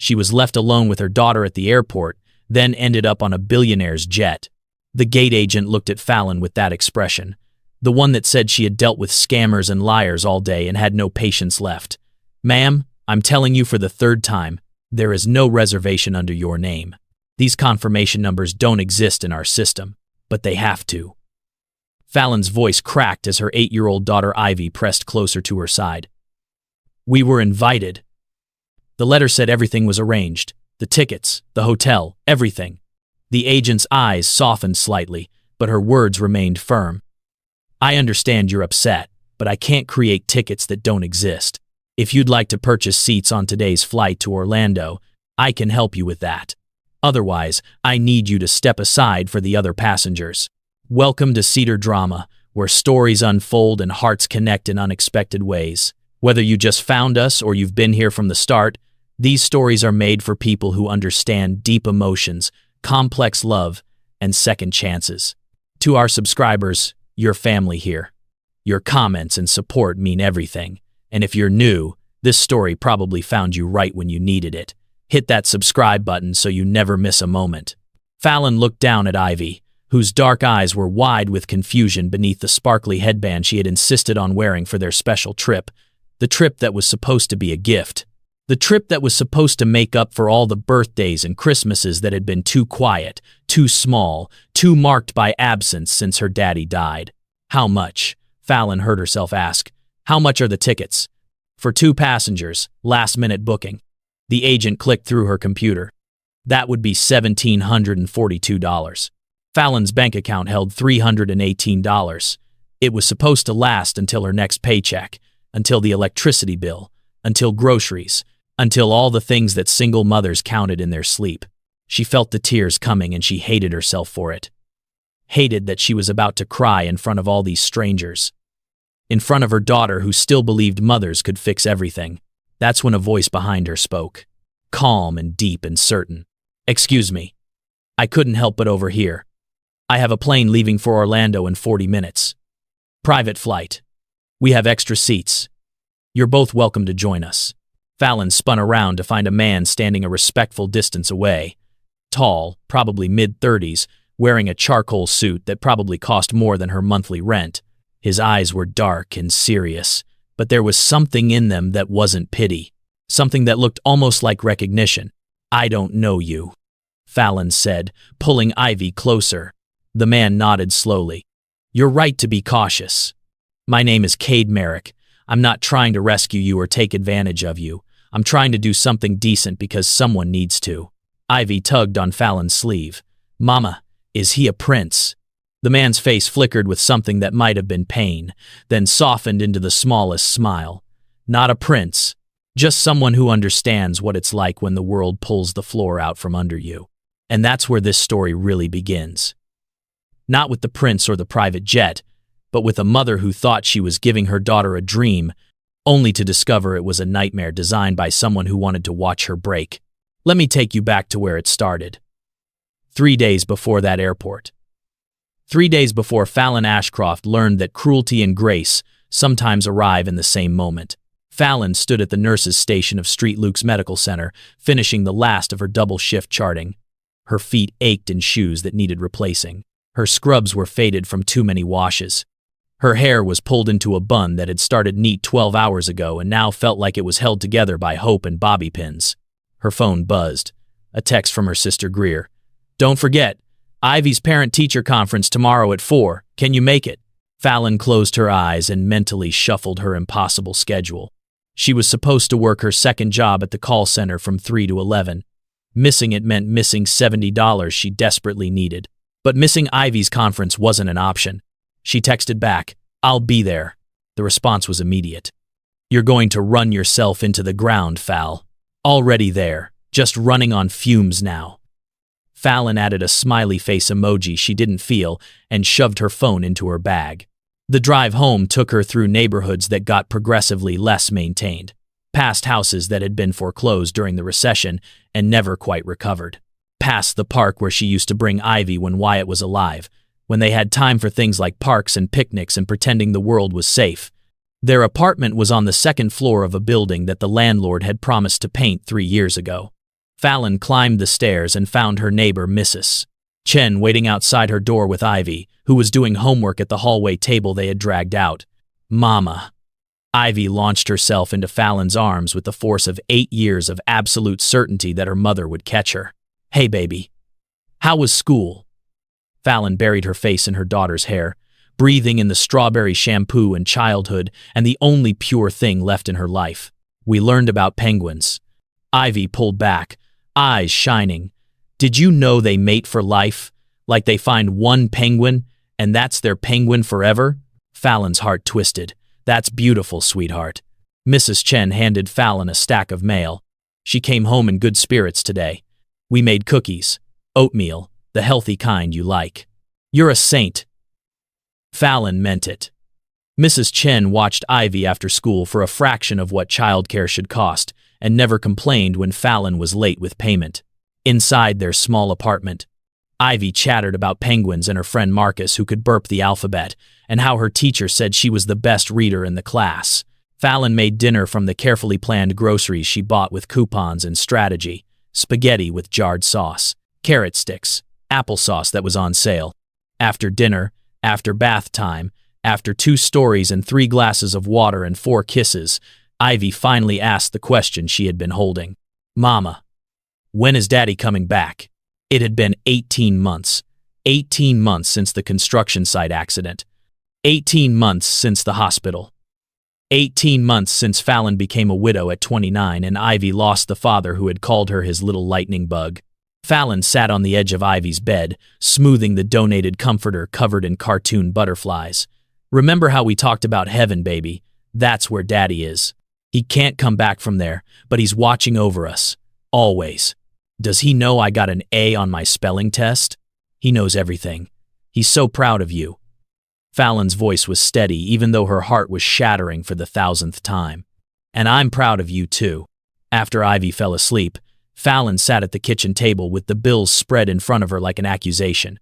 She was left alone with her daughter at the airport, then ended up on a billionaire's jet. The gate agent looked at Fallon with that expression, the one that said she had dealt with scammers and liars all day and had no patience left. "Ma'am, I'm telling you for the third time, there is no reservation under your name. These confirmation numbers don't exist in our system, but they have to." Fallon's voice cracked as her 8-year-old daughter Ivy pressed closer to her side. "We were invited." The letter said everything was arranged. The tickets, the hotel, everything. The agent's eyes softened slightly, but her words remained firm. "I understand you're upset, but I can't create tickets that don't exist. If you'd like to purchase seats on today's flight to Orlando, I can help you with that. Otherwise, I need you to step aside for the other passengers. Welcome to Cedar Drama, where stories unfold and hearts connect in unexpected ways. Whether you just found us or you've been here from the start, these stories are made for people who understand deep emotions, complex love, and second chances. To our subscribers, your family here. Your comments and support mean everything. And if you're new, this story probably found you right when you needed it. Hit that subscribe button so you never miss a moment." Fallon looked down at Ivy, whose dark eyes were wide with confusion beneath the sparkly headband she had insisted on wearing for their special trip, the trip that was supposed to be a gift. The trip that was supposed to make up for all the birthdays and Christmases that had been too quiet, too small, too marked by absence since her daddy died. "How much?" Fallon heard herself ask. "How much are the tickets?" "For 2 passengers, last-minute booking." The agent clicked through her computer. "That would be $1,742. Fallon's bank account held $318. It was supposed to last until her next paycheck, until the electricity bill, until groceries, until all the things that single mothers counted in their sleep. She felt the tears coming and she hated herself for it. Hated that she was about to cry in front of all these strangers. In front of her daughter who still believed mothers could fix everything. That's when a voice behind her spoke. Calm and deep and certain. "Excuse me. I couldn't help but overhear. I have a plane leaving for Orlando in 40 minutes. Private flight. We have extra seats. You're both welcome to join us." Fallon spun around to find a man standing a respectful distance away. Tall, probably mid-30s, wearing a charcoal suit that probably cost more than her monthly rent. His eyes were dark and serious, but there was something in them that wasn't pity. Something that looked almost like recognition. "I don't know you," Fallon said, pulling Ivy closer. The man nodded slowly. "You're right to be cautious. My name is Cade Merrick. I'm not trying to rescue you or take advantage of you. I'm trying to do something decent because someone needs to." Ivy tugged on Fallon's sleeve. "Mama, is he a prince?" The man's face flickered with something that might have been pain, then softened into the smallest smile. "Not a prince. Just someone who understands what it's like when the world pulls the floor out from under you." And that's where this story really begins. Not with the prince or the private jet, but with a mother who thought she was giving her daughter a dream, only to discover it was a nightmare designed by someone who wanted to watch her break. Let me take you back to where it started. 3 days before that airport. 3 days before Fallon Ashcroft learned that cruelty and grace sometimes arrive in the same moment. Fallon stood at the nurse's station of St. Luke's Medical Center, finishing the last of her double-shift charting. Her feet ached in shoes that needed replacing. Her scrubs were faded from too many washes. Her hair was pulled into a bun that had started neat 12 hours ago and now felt like it was held together by hope and bobby pins. Her phone buzzed. A text from her sister Greer. "Don't forget, Ivy's parent-teacher conference tomorrow at 4. Can you make it?" Fallon closed her eyes and mentally shuffled her impossible schedule. She was supposed to work her second job at the call center from 3 to 11. Missing it meant missing $70 she desperately needed. But missing Ivy's conference wasn't an option. She texted back, "I'll be there." The response was immediate. "You're going to run yourself into the ground, Fal. Already there, just running on fumes now." Fallon added a smiley face emoji she didn't feel and shoved her phone into her bag. The drive home took her through neighborhoods that got progressively less maintained, past houses that had been foreclosed during the recession and never quite recovered, past the park where she used to bring Ivy when Wyatt was alive, when they had time for things like parks and picnics and pretending the world was safe. Their apartment was on the second floor of a building that the landlord had promised to paint 3 years ago. Fallon climbed the stairs and found her neighbor, Mrs. Chen, waiting outside her door with Ivy, who was doing homework at the hallway table they had dragged out. "Mama." Ivy launched herself into Fallon's arms with the force of 8 years of absolute certainty that her mother would catch her. "Hey, baby. How was school?" Fallon buried her face in her daughter's hair, breathing in the strawberry shampoo and childhood and the only pure thing left in her life. "We learned about penguins." Ivy pulled back, eyes shining. "Did you know they mate for life? Like they find one penguin, and that's their penguin forever?" Fallon's heart twisted. "That's beautiful, sweetheart." Mrs. Chen handed Fallon a stack of mail. "She came home in good spirits today. We made cookies, oatmeal, the healthy kind you like." "You're a saint." Fallon meant it. Mrs. Chen watched Ivy after school for a fraction of what childcare should cost and never complained when Fallon was late with payment. Inside their small apartment, Ivy chattered about penguins and her friend Marcus, who could burp the alphabet, and how her teacher said she was the best reader in the class. Fallon made dinner from the carefully planned groceries she bought with coupons and strategy: spaghetti with jarred sauce, carrot sticks, applesauce that was on sale. After dinner, after bath time, after 2 stories and 3 glasses of water and 4 kisses, Ivy finally asked the question she had been holding. "Mama, when is Daddy coming back?" It had been 18 months. 18 months since the construction site accident. 18 months since the hospital. 18 months since Fallon became a widow at 29 and Ivy lost the father who had called her his little lightning bug. Fallon sat on the edge of Ivy's bed, smoothing the donated comforter covered in cartoon butterflies. "Remember how we talked about heaven, baby? That's where Daddy is. He can't come back from there, but he's watching over us. Always. Does he know I got an A on my spelling test? He knows everything. He's so proud of you." Fallon's voice was steady, even though her heart was shattering for the 1,000th time. "And I'm proud of you, too." After Ivy fell asleep, Fallon sat at the kitchen table with the bills spread in front of her like an accusation.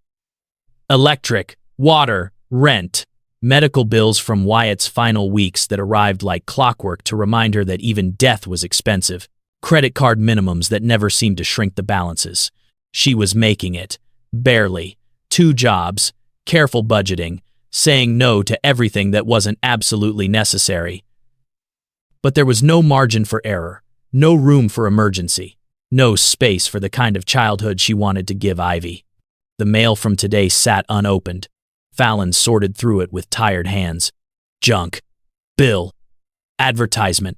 Electric, water, rent, medical bills from Wyatt's final weeks that arrived like clockwork to remind her that even death was expensive, credit card minimums that never seemed to shrink the balances. She was making it. Barely. 2 jobs, careful budgeting, saying no to everything that wasn't absolutely necessary. But there was no margin for error, no room for emergency, no space for the kind of childhood she wanted to give Ivy. The mail from today sat unopened. Fallon sorted through it with tired hands. Junk, bill, advertisement,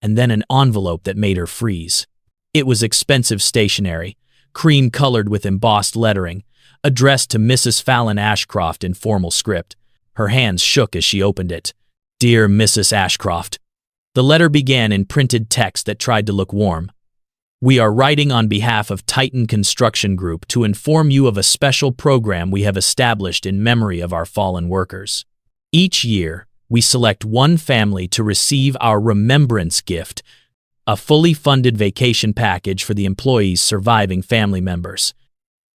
and then an envelope that made her freeze. It was expensive stationery, cream-colored with embossed lettering, addressed to Mrs. Fallon Ashcroft in formal script. Her hands shook as she opened it. "Dear Mrs. Ashcroft." The letter began in printed text that tried to look warm. "We are writing on behalf of Titan Construction Group to inform you of a special program we have established in memory of our fallen workers. Each year, we select one family to receive our remembrance gift, a fully funded vacation package for the employees' surviving family members.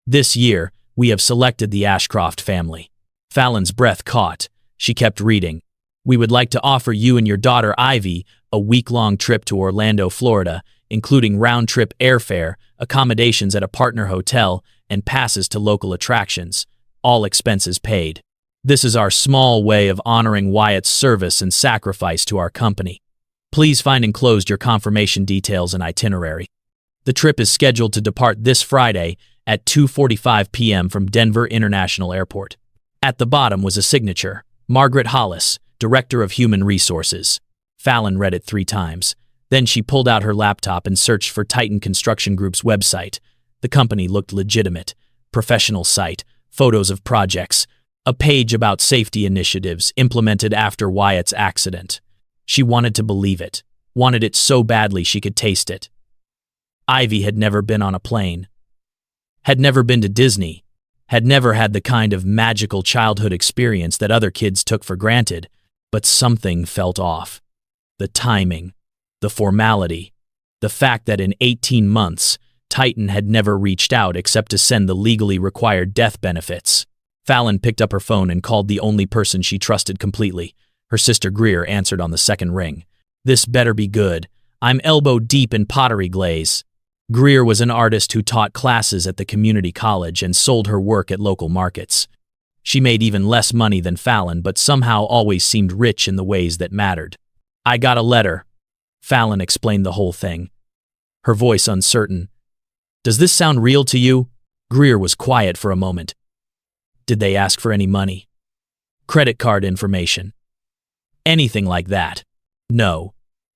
This year, we have selected the Ashcroft family." Fallon's breath caught. She kept reading. "We would like to offer you and your daughter Ivy a week-long trip to Orlando, Florida, including round-trip airfare, accommodations at a partner hotel, and passes to local attractions, all expenses paid. This is our small way of honoring Wyatt's service and sacrifice to our company. Please find enclosed your confirmation details and itinerary. The trip is scheduled to depart this Friday at 2:45 p.m. from Denver International Airport." At the bottom was a signature, Margaret Hollis, Director of Human Resources. Fallon read it 3 times. Then she pulled out her laptop and searched for Titan Construction Group's website. The company looked legitimate. Professional site, photos of projects, a page about safety initiatives implemented after Wyatt's accident. She wanted to believe it, wanted it so badly she could taste it. Ivy had never been on a plane, had never been to Disney, had never had the kind of magical childhood experience that other kids took for granted, but something felt off. The timing, the formality, the fact that in 18 months, Titan had never reached out except to send the legally required death benefits. Fallon picked up her phone and called the only person she trusted completely. Her sister Greer answered on the second ring. "This better be good. I'm elbow deep in pottery glaze." Greer was an artist who taught classes at the community college and sold her work at local markets. She made even less money than Fallon, but somehow always seemed rich in the ways that mattered. "I got a letter." Fallon explained the whole thing, her voice uncertain. "Does this sound real to you?" Greer was quiet for a moment. "Did they ask for any money? Credit card information? Anything like that?" "No.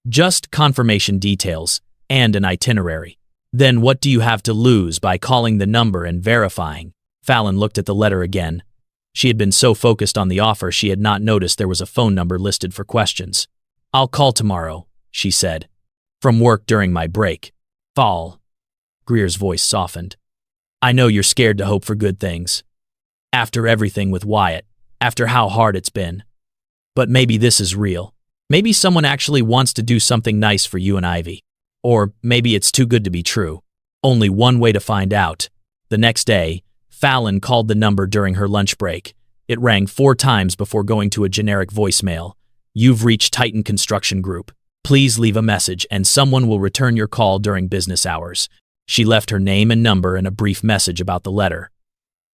Just confirmation details and an itinerary." "Then what do you have to lose by calling the number and verifying?" Fallon looked at the letter again. She had been so focused on the offer she had not noticed there was a phone number listed for questions. "I'll call tomorrow," she said. "From work during my break." "Fall." Greer's voice softened. "I know you're scared to hope for good things. After everything with Wyatt, after how hard it's been. But maybe this is real. Maybe someone actually wants to do something nice for you and Ivy. Or maybe it's too good to be true. Only one way to find out." The next day, Fallon called the number during her lunch break. It rang 4 times before going to a generic voicemail. "You've reached Titan Construction Group. Please leave a message and someone will return your call during business hours." She left her name and number and a brief message about the letter.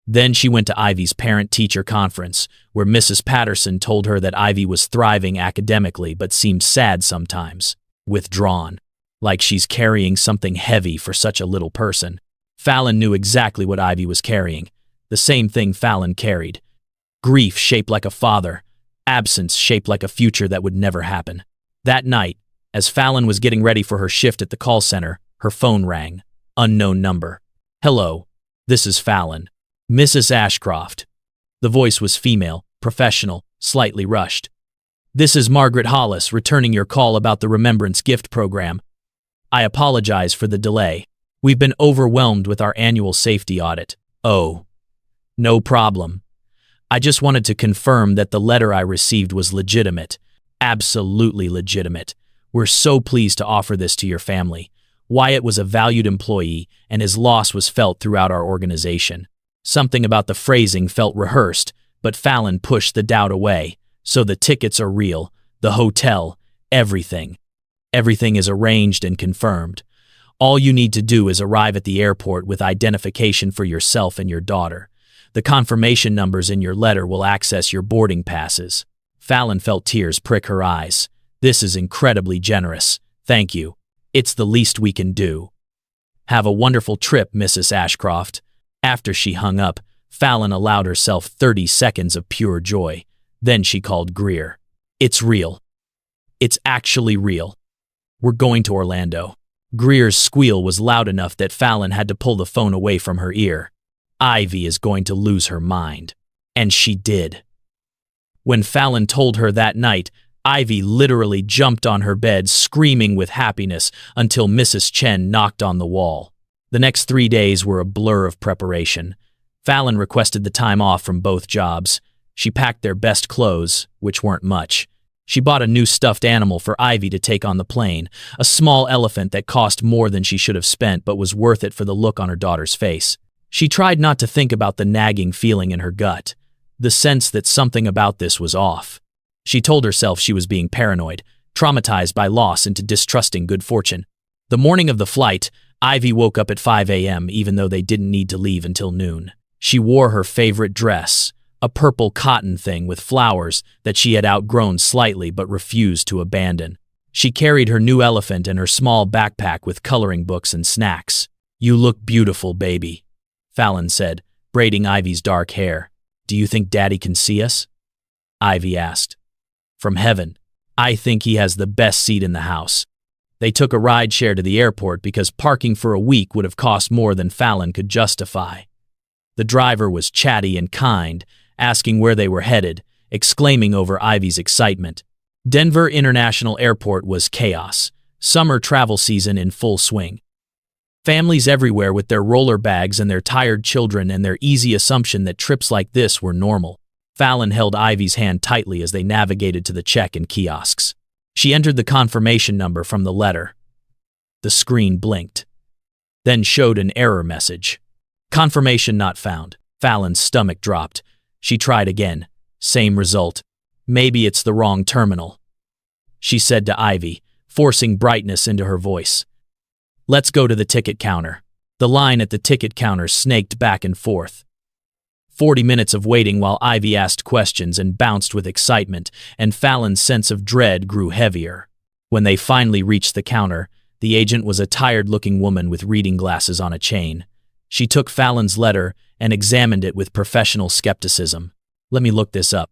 Then she went to Ivy's parent-teacher conference, where Mrs. Patterson told her that Ivy was thriving academically but seemed sad sometimes, withdrawn, like she's carrying something heavy for such a little person. Fallon knew exactly what Ivy was carrying, the same thing Fallon carried. Grief shaped like a father, absence shaped like a future that would never happen. That night, as Fallon was getting ready for her shift at the call center, her phone rang. Unknown number. "Hello, this is Fallon. Mrs. Ashcroft." The voice was female, professional, slightly rushed. "This is Margaret Hollis returning your call about the Remembrance Gift Program. I apologize for the delay. We've been overwhelmed with our annual safety audit." "Oh, no problem. I just wanted to confirm that the letter I received was legitimate. Absolutely legitimate. We're so pleased to offer this to your family. Wyatt was a valued employee, and his loss was felt throughout our organization." Something about the phrasing felt rehearsed, but Fallon pushed the doubt away. "So the tickets are real, the hotel, everything. Everything is arranged and confirmed. All you need to do is arrive at the airport with identification for yourself and your daughter. The confirmation numbers in your letter will access your boarding passes." Fallon felt tears prick her eyes. "This is incredibly generous. Thank you. It's the least we can do." "Have a wonderful trip, Mrs. Ashcroft." After she hung up, Fallon allowed herself 30 seconds of pure joy. Then she called Greer. "It's real. It's actually real. We're going to Orlando." Greer's squeal was loud enough that Fallon had to pull the phone away from her ear. Ivy is going to lose her mind. And she did. When Fallon told her that night, Ivy literally jumped on her bed screaming with happiness until Mrs. Chen knocked on the wall. The next 3 days were a blur of preparation. Fallon requested the time off from both jobs. She packed their best clothes, which weren't much. She bought a new stuffed animal for Ivy to take on the plane, a small elephant that cost more than she should have spent but was worth it for the look on her daughter's face. She tried not to think about the nagging feeling in her gut, the sense that something about this was off. She told herself she was being paranoid, traumatized by loss into distrusting good fortune. The morning of the flight, Ivy woke up at 5 a.m. even though they didn't need to leave until noon. She wore her favorite dress, a purple cotton thing with flowers that she had outgrown slightly but refused to abandon. She carried her new elephant and her small backpack with coloring books and snacks. "You look beautiful, baby," Fallon said, braiding Ivy's dark hair. "Do you think Daddy can see us?" Ivy asked. "From heaven. I think he has the best seat in the house." They took a ride share to the airport because parking for a week would have cost more than Fallon could justify. The driver was chatty and kind, asking where they were headed, exclaiming over Ivy's excitement. Denver International Airport was chaos, summer travel season in full swing. Families everywhere with their roller bags and their tired children and their easy assumption that trips like this were normal. Fallon held Ivy's hand tightly as they navigated to the check-in kiosks. She entered the confirmation number from the letter. The screen blinked, then showed an error message. "Confirmation not found." Fallon's stomach dropped. She tried again. Same result. "Maybe it's the wrong terminal," she said to Ivy, forcing brightness into her voice. Let's go to the ticket counter. The line at the ticket counter snaked back and forth. 40 minutes of waiting while Ivy asked questions and bounced with excitement, and Fallon's sense of dread grew heavier. When they finally reached the counter, the agent was a tired-looking woman with reading glasses on a chain. She took Fallon's letter and examined it with professional skepticism. Let me look this up.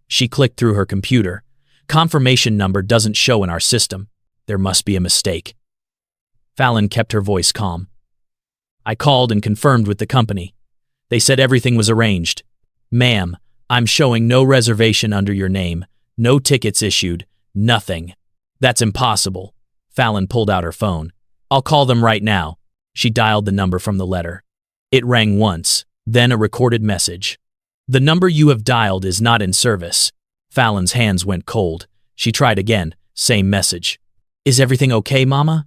She clicked through her computer. Confirmation number doesn't show in our system. There must be a mistake. Fallon kept her voice calm. I called and confirmed with the company. They said everything was arranged. Ma'am, I'm showing no reservation under your name, no tickets issued, nothing. That's impossible. Fallon pulled out her phone. I'll call them right now. She dialed the number from the letter. It rang once, then a recorded message. The number you have dialed is not in service. Fallon's hands went cold. She tried again, same message. Is everything okay, Mama?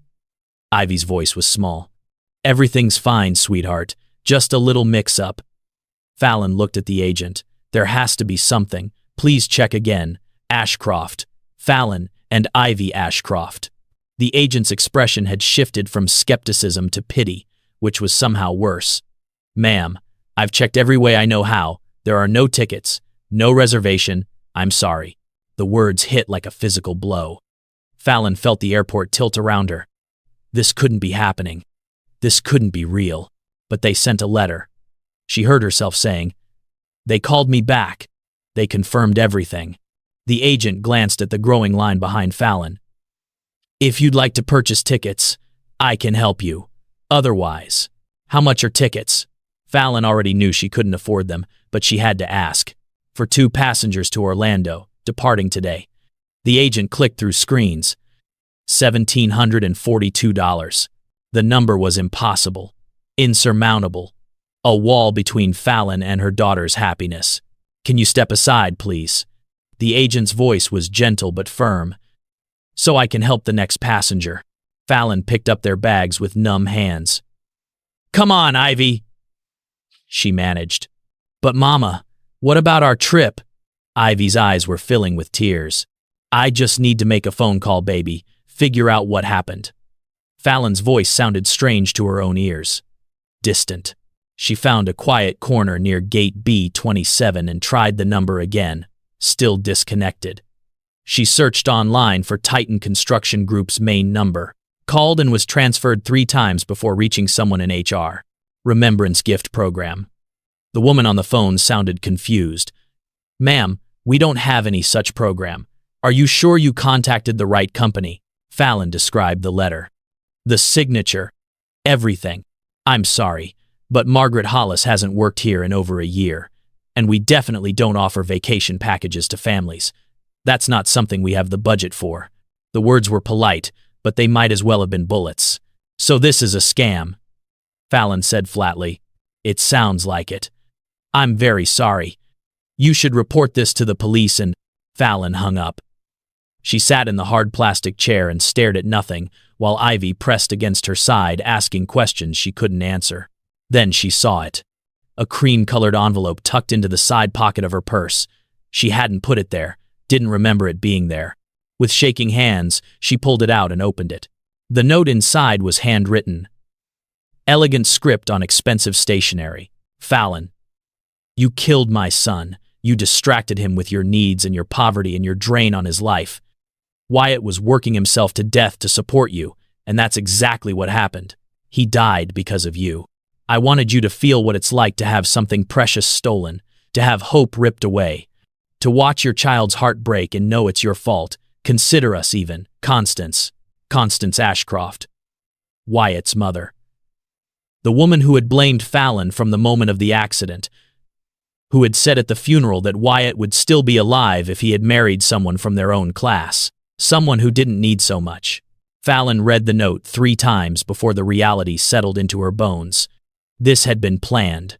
Ivy's voice was small. Everything's fine, sweetheart. Just a little mix-up. Fallon looked at the agent. There has to be something. Please check again. Ashcroft. Fallon and Ivy Ashcroft. The agent's expression had shifted from skepticism to pity, which was somehow worse. Ma'am, I've checked every way I know how. There are no tickets, no reservation. I'm sorry. The words hit like a physical blow. Fallon felt the airport tilt around her. This couldn't be happening. This couldn't be real. But they sent a letter. She heard herself saying, They called me back. They confirmed everything. The agent glanced at the growing line behind Fallon. If you'd like to purchase tickets, I can help you. Otherwise, how much are tickets? Fallon already knew she couldn't afford them, but she had to ask. For 2 passengers to Orlando, departing today. The agent clicked through screens. $1,742. The number was impossible. Insurmountable. A wall between Fallon and her daughter's happiness. Can you step aside, please? The agent's voice was gentle but firm. So I can help the next passenger. Fallon picked up their bags with numb hands. Come on, Ivy, she managed. But Mama, what about our trip? Ivy's eyes were filling with tears. I just need to make a phone call, baby. Figure out what happened. Fallon's voice sounded strange to her own ears. Distant. She found a quiet corner near gate B27 and tried the number again, still disconnected. She searched online for Titan Construction Group's main number, called and was transferred 3 times before reaching someone in HR. Remembrance Gift Program. The woman on the phone sounded confused. Ma'am, we don't have any such program. Are you sure you contacted the right company? Fallon described the letter. The signature. Everything. I'm sorry, but Margaret Hollis hasn't worked here in over a year, and we definitely don't offer vacation packages to families. That's not something we have the budget for. The words were polite, but they might as well have been bullets. So this is a scam, Fallon said flatly. It sounds like it. I'm very sorry. You should report this to the police and… Fallon hung up. She sat in the hard plastic chair and stared at nothing, while Ivy pressed against her side asking questions she couldn't answer. Then she saw it. A cream-colored envelope tucked into the side pocket of her purse. She hadn't put it there, didn't remember it being there. With shaking hands, she pulled it out and opened it. The note inside was handwritten. Elegant script on expensive stationery. Fallon. You killed my son. You distracted him with your needs and your poverty and your drain on his life. Wyatt was working himself to death to support you, and that's exactly what happened. He died because of you. I wanted you to feel what it's like to have something precious stolen, to have hope ripped away, to watch your child's heart break and know it's your fault. Consider us even. Constance Ashcroft. Wyatt's mother. The woman who had blamed Fallon from the moment of the accident, who had said at the funeral that Wyatt would still be alive if he had married someone from their own class, someone who didn't need so much. Fallon read the note 3 times before the reality settled into her bones. This had been planned,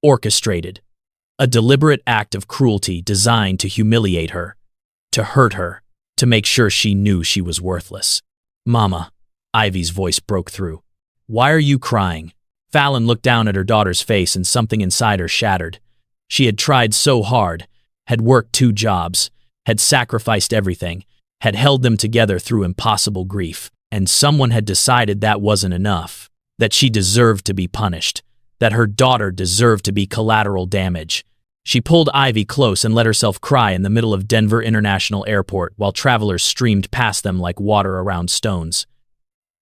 orchestrated, a deliberate act of cruelty designed to humiliate her, to hurt her, to make sure she knew she was worthless. Mama, Ivy's voice broke through. Why are you crying? Fallon looked down at her daughter's face and something inside her shattered. She had tried so hard, had worked 2 jobs, had sacrificed everything, had held them together through impossible grief. And someone had decided that wasn't enough, that she deserved to be punished, that her daughter deserved to be collateral damage. She pulled Ivy close and let herself cry in the middle of Denver International Airport while travelers streamed past them like water around stones.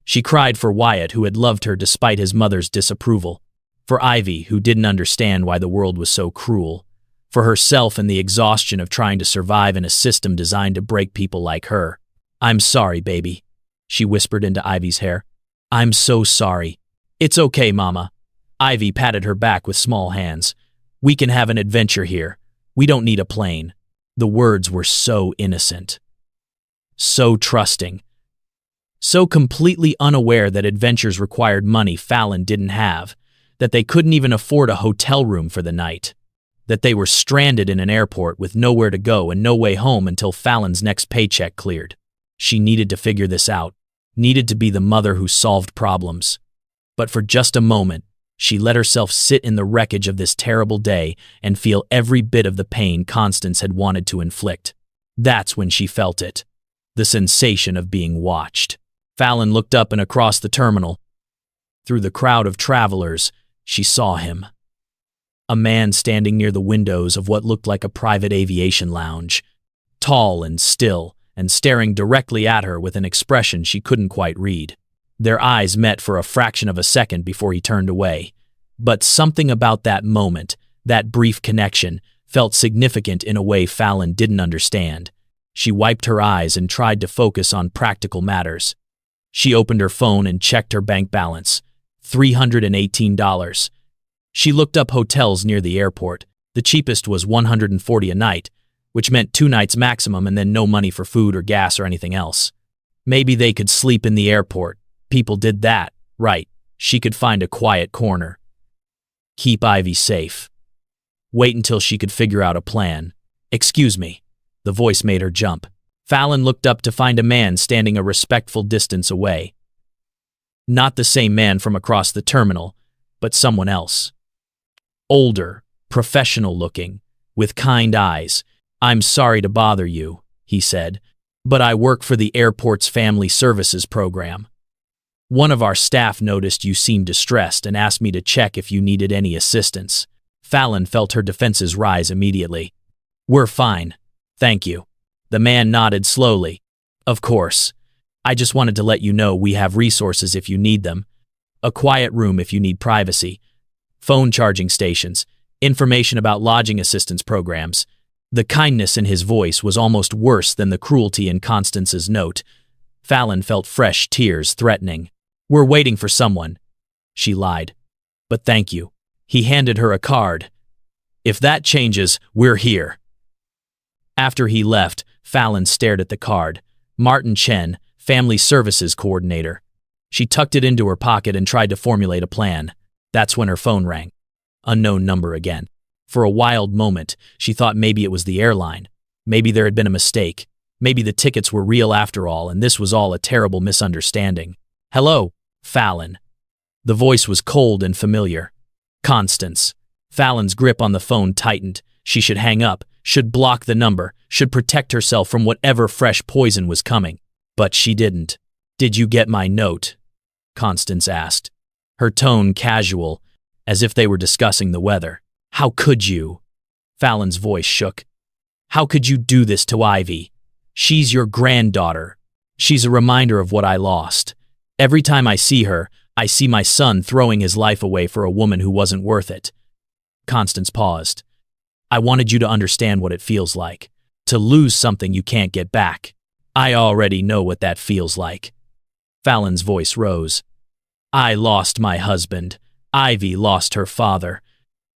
She cried for Wyatt, who had loved her despite his mother's disapproval, for Ivy, who didn't understand why the world was so cruel, for herself and the exhaustion of trying to survive in a system designed to break people like her. "I'm sorry, baby," she whispered into Ivy's hair. "I'm so sorry." "It's okay, Mama." Ivy patted her back with small hands. "We can have an adventure here. We don't need a plane." The words were so innocent, so trusting, so completely unaware that adventures required money Fallon didn't have, that they couldn't even afford a hotel room for the night, that they were stranded in an airport with nowhere to go and no way home until Fallon's next paycheck cleared. She needed to figure this out, needed to be the mother who solved problems. But for just a moment, she let herself sit in the wreckage of this terrible day and feel every bit of the pain Constance had wanted to inflict. That's when she felt it, the sensation of being watched. Fallon looked up and across the terminal. Through the crowd of travelers, she saw him. A man standing near the windows of what looked like a private aviation lounge, tall and still, and staring directly at her with an expression she couldn't quite read. Their eyes met for a fraction of a second before he turned away. But something about that moment, that brief connection, felt significant in a way Fallon didn't understand. She wiped her eyes and tried to focus on practical matters. She opened her phone and checked her bank balance. $318. She looked up hotels near the airport. The cheapest was $140 a night, which meant 2 nights maximum and then no money for food or gas or anything else. Maybe they could sleep in the airport. People did that, right? She could find a quiet corner. Keep Ivy safe. Wait until she could figure out a plan. "Excuse me." The voice made her jump. Fallon looked up to find a man standing a respectful distance away. Not the same man from across the terminal, but someone else. Older, professional-looking, with kind eyes. "I'm sorry to bother you," he said, "but I work for the airport's family services program. One of our staff noticed you seemed distressed and asked me to check if you needed any assistance." Fallon felt her defenses rise immediately. "We're fine, thank you." The man nodded slowly. "Of course. I just wanted to let you know we have resources if you need them. A quiet room if you need privacy. Phone charging stations. Information about lodging assistance programs." The kindness in his voice was almost worse than the cruelty in Constance's note. Fallon felt fresh tears threatening. "We're waiting for someone," she lied. "But thank you." He handed her a card. "If that changes, we're here." After he left, Fallon stared at the card. Martin Chen, Family Services Coordinator. She tucked it into her pocket and tried to formulate a plan. That's when her phone rang. Unknown number again. For a wild moment, she thought maybe it was the airline. Maybe there had been a mistake. Maybe the tickets were real after all, and this was all a terrible misunderstanding. "Hello, Fallon." The voice was cold and familiar. Constance. Fallon's grip on the phone tightened. She should hang up, should block the number, should protect herself from whatever fresh poison was coming. But she didn't. "Did you get my note?" Constance asked. Her tone casual, as if they were discussing the weather. "How could you?" Fallon's voice shook. "How could you do this to Ivy? She's your granddaughter. She's a reminder of what I lost. Every time I see her, I see my son throwing his life away for a woman who wasn't worth it." Constance paused. "I wanted you to understand what it feels like, to lose something you can't get back. I already know what that feels like." Fallon's voice rose. "I lost my husband. Ivy lost her father.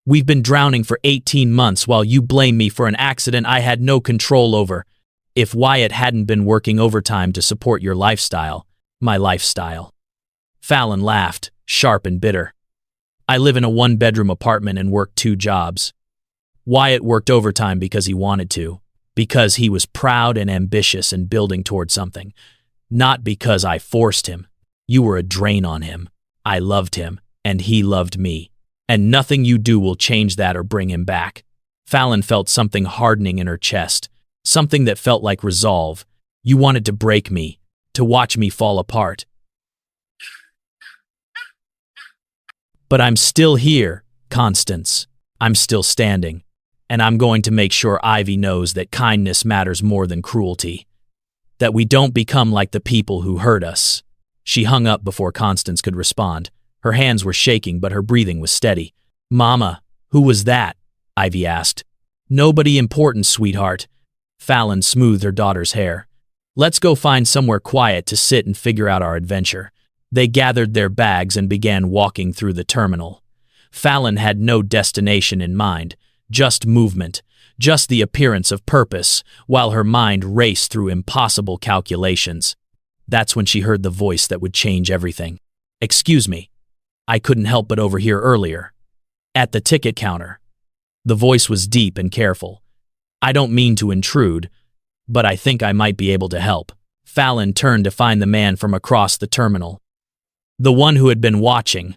We've been drowning for 18 months while you blame me for an accident I had no control over. If Wyatt hadn't been working overtime to support your lifestyle, my lifestyle." Fallon laughed, sharp and bitter. "I live in a 1-bedroom apartment and work 2 jobs. Wyatt worked overtime because he wanted to, because he was proud and ambitious and building toward something, not because I forced him. You were a drain on him. I loved him, and he loved me. And nothing you do will change that or bring him back." Fallon felt something hardening in her chest, something that felt like resolve. "You wanted to break me, to watch me fall apart. But I'm still here, Constance. I'm still standing. And I'm going to make sure Ivy knows that kindness matters more than cruelty. That we don't become like the people who hurt us. She hung up before Constance could respond. Her hands were shaking, but her breathing was steady. Mama, who was that? Ivy asked. Nobody important, sweetheart. Fallon smoothed her daughter's hair. Let's go find somewhere quiet to sit and figure out our adventure. They gathered their bags and began walking through the terminal. Fallon had no destination in mind, just movement, just the appearance of purpose, while her mind raced through impossible calculations. That's when she heard the voice that would change everything. Excuse me. I couldn't help but overhear earlier. At the ticket counter. The voice was deep and careful. I don't mean to intrude, but I think I might be able to help. Fallon turned to find the man from across the terminal. The one who had been watching.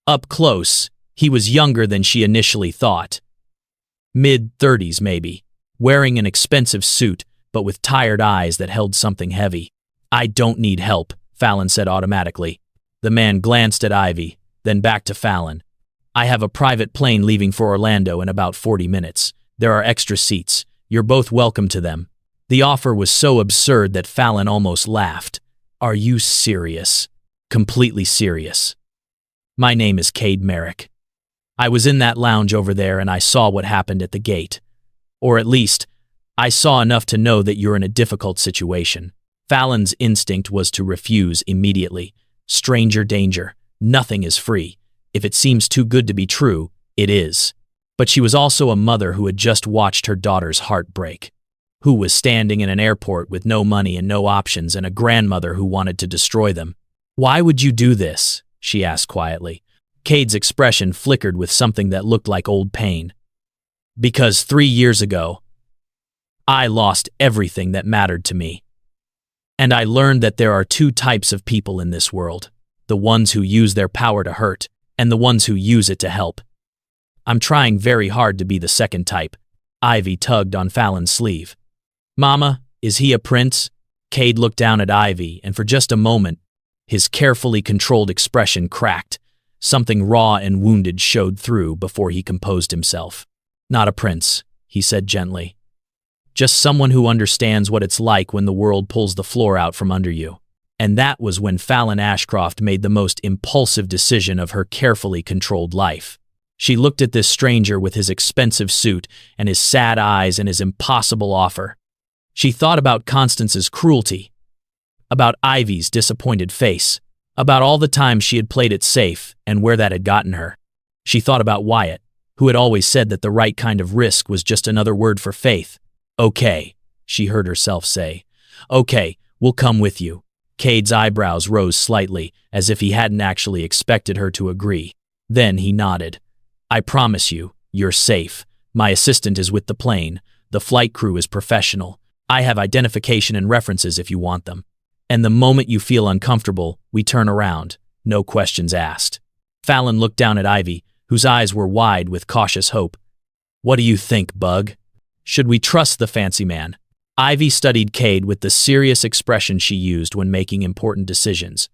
Up close, he was younger than she initially thought. Mid-30s maybe, wearing an expensive suit, but with tired eyes that held something heavy. I don't need help, Fallon said automatically. The man glanced at Ivy, then back to Fallon. I have a private plane leaving for Orlando in about 40 minutes. There are extra seats. You're both welcome to them. The offer was so absurd that Fallon almost laughed. Are you serious? Completely serious. My name is Cade Merrick. I was in that lounge over there and I saw what happened at the gate. Or at least, I saw enough to know that you're in a difficult situation. Fallon's instinct was to refuse immediately. Stranger danger. Nothing is free. If it seems too good to be true, it is. But she was also a mother who had just watched her daughter's heart break, who was standing in an airport with no money and no options, and a grandmother who wanted to destroy them. Why would you do this? She asked quietly. Cade's expression flickered with something that looked like old pain. Because 3 years ago, I lost everything that mattered to me. And I learned that there are two types of people in this world, the ones who use their power to hurt, and the ones who use it to help. I'm trying very hard to be the second type. Ivy tugged on Fallon's sleeve. Mama, is he a prince? Cade looked down at Ivy, and for just a moment, his carefully controlled expression cracked. Something raw and wounded showed through before he composed himself. Not a prince, he said gently. Just someone who understands what it's like when the world pulls the floor out from under you. And that was when Fallon Ashcroft made the most impulsive decision of her carefully controlled life. She looked at this stranger with his expensive suit and his sad eyes and his impossible offer. She thought about Constance's cruelty, about Ivy's disappointed face, about all the times she had played it safe and where that had gotten her. She thought about Wyatt, who had always said that the right kind of risk was just another word for faith. Okay, she heard herself say. Okay, we'll come with you. Cade's eyebrows rose slightly, as if he hadn't actually expected her to agree. Then he nodded. I promise you, you're safe. My assistant is with the plane. The flight crew is professional. I have identification and references if you want them. And the moment you feel uncomfortable, we turn around. No questions asked. Fallon looked down at Ivy, whose eyes were wide with cautious hope. What do you think, Bug? Should we trust the fancy man? Ivy studied Cade with the serious expression she used when making important decisions.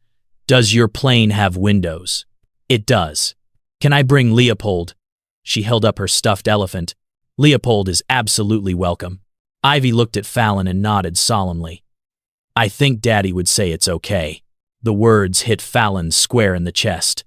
Does your plane have windows? It does. Can I bring Leopold? She held up her stuffed elephant. Leopold is absolutely welcome. Ivy looked at Fallon and nodded solemnly. I think Daddy would say it's okay. The words hit Fallon square in the chest.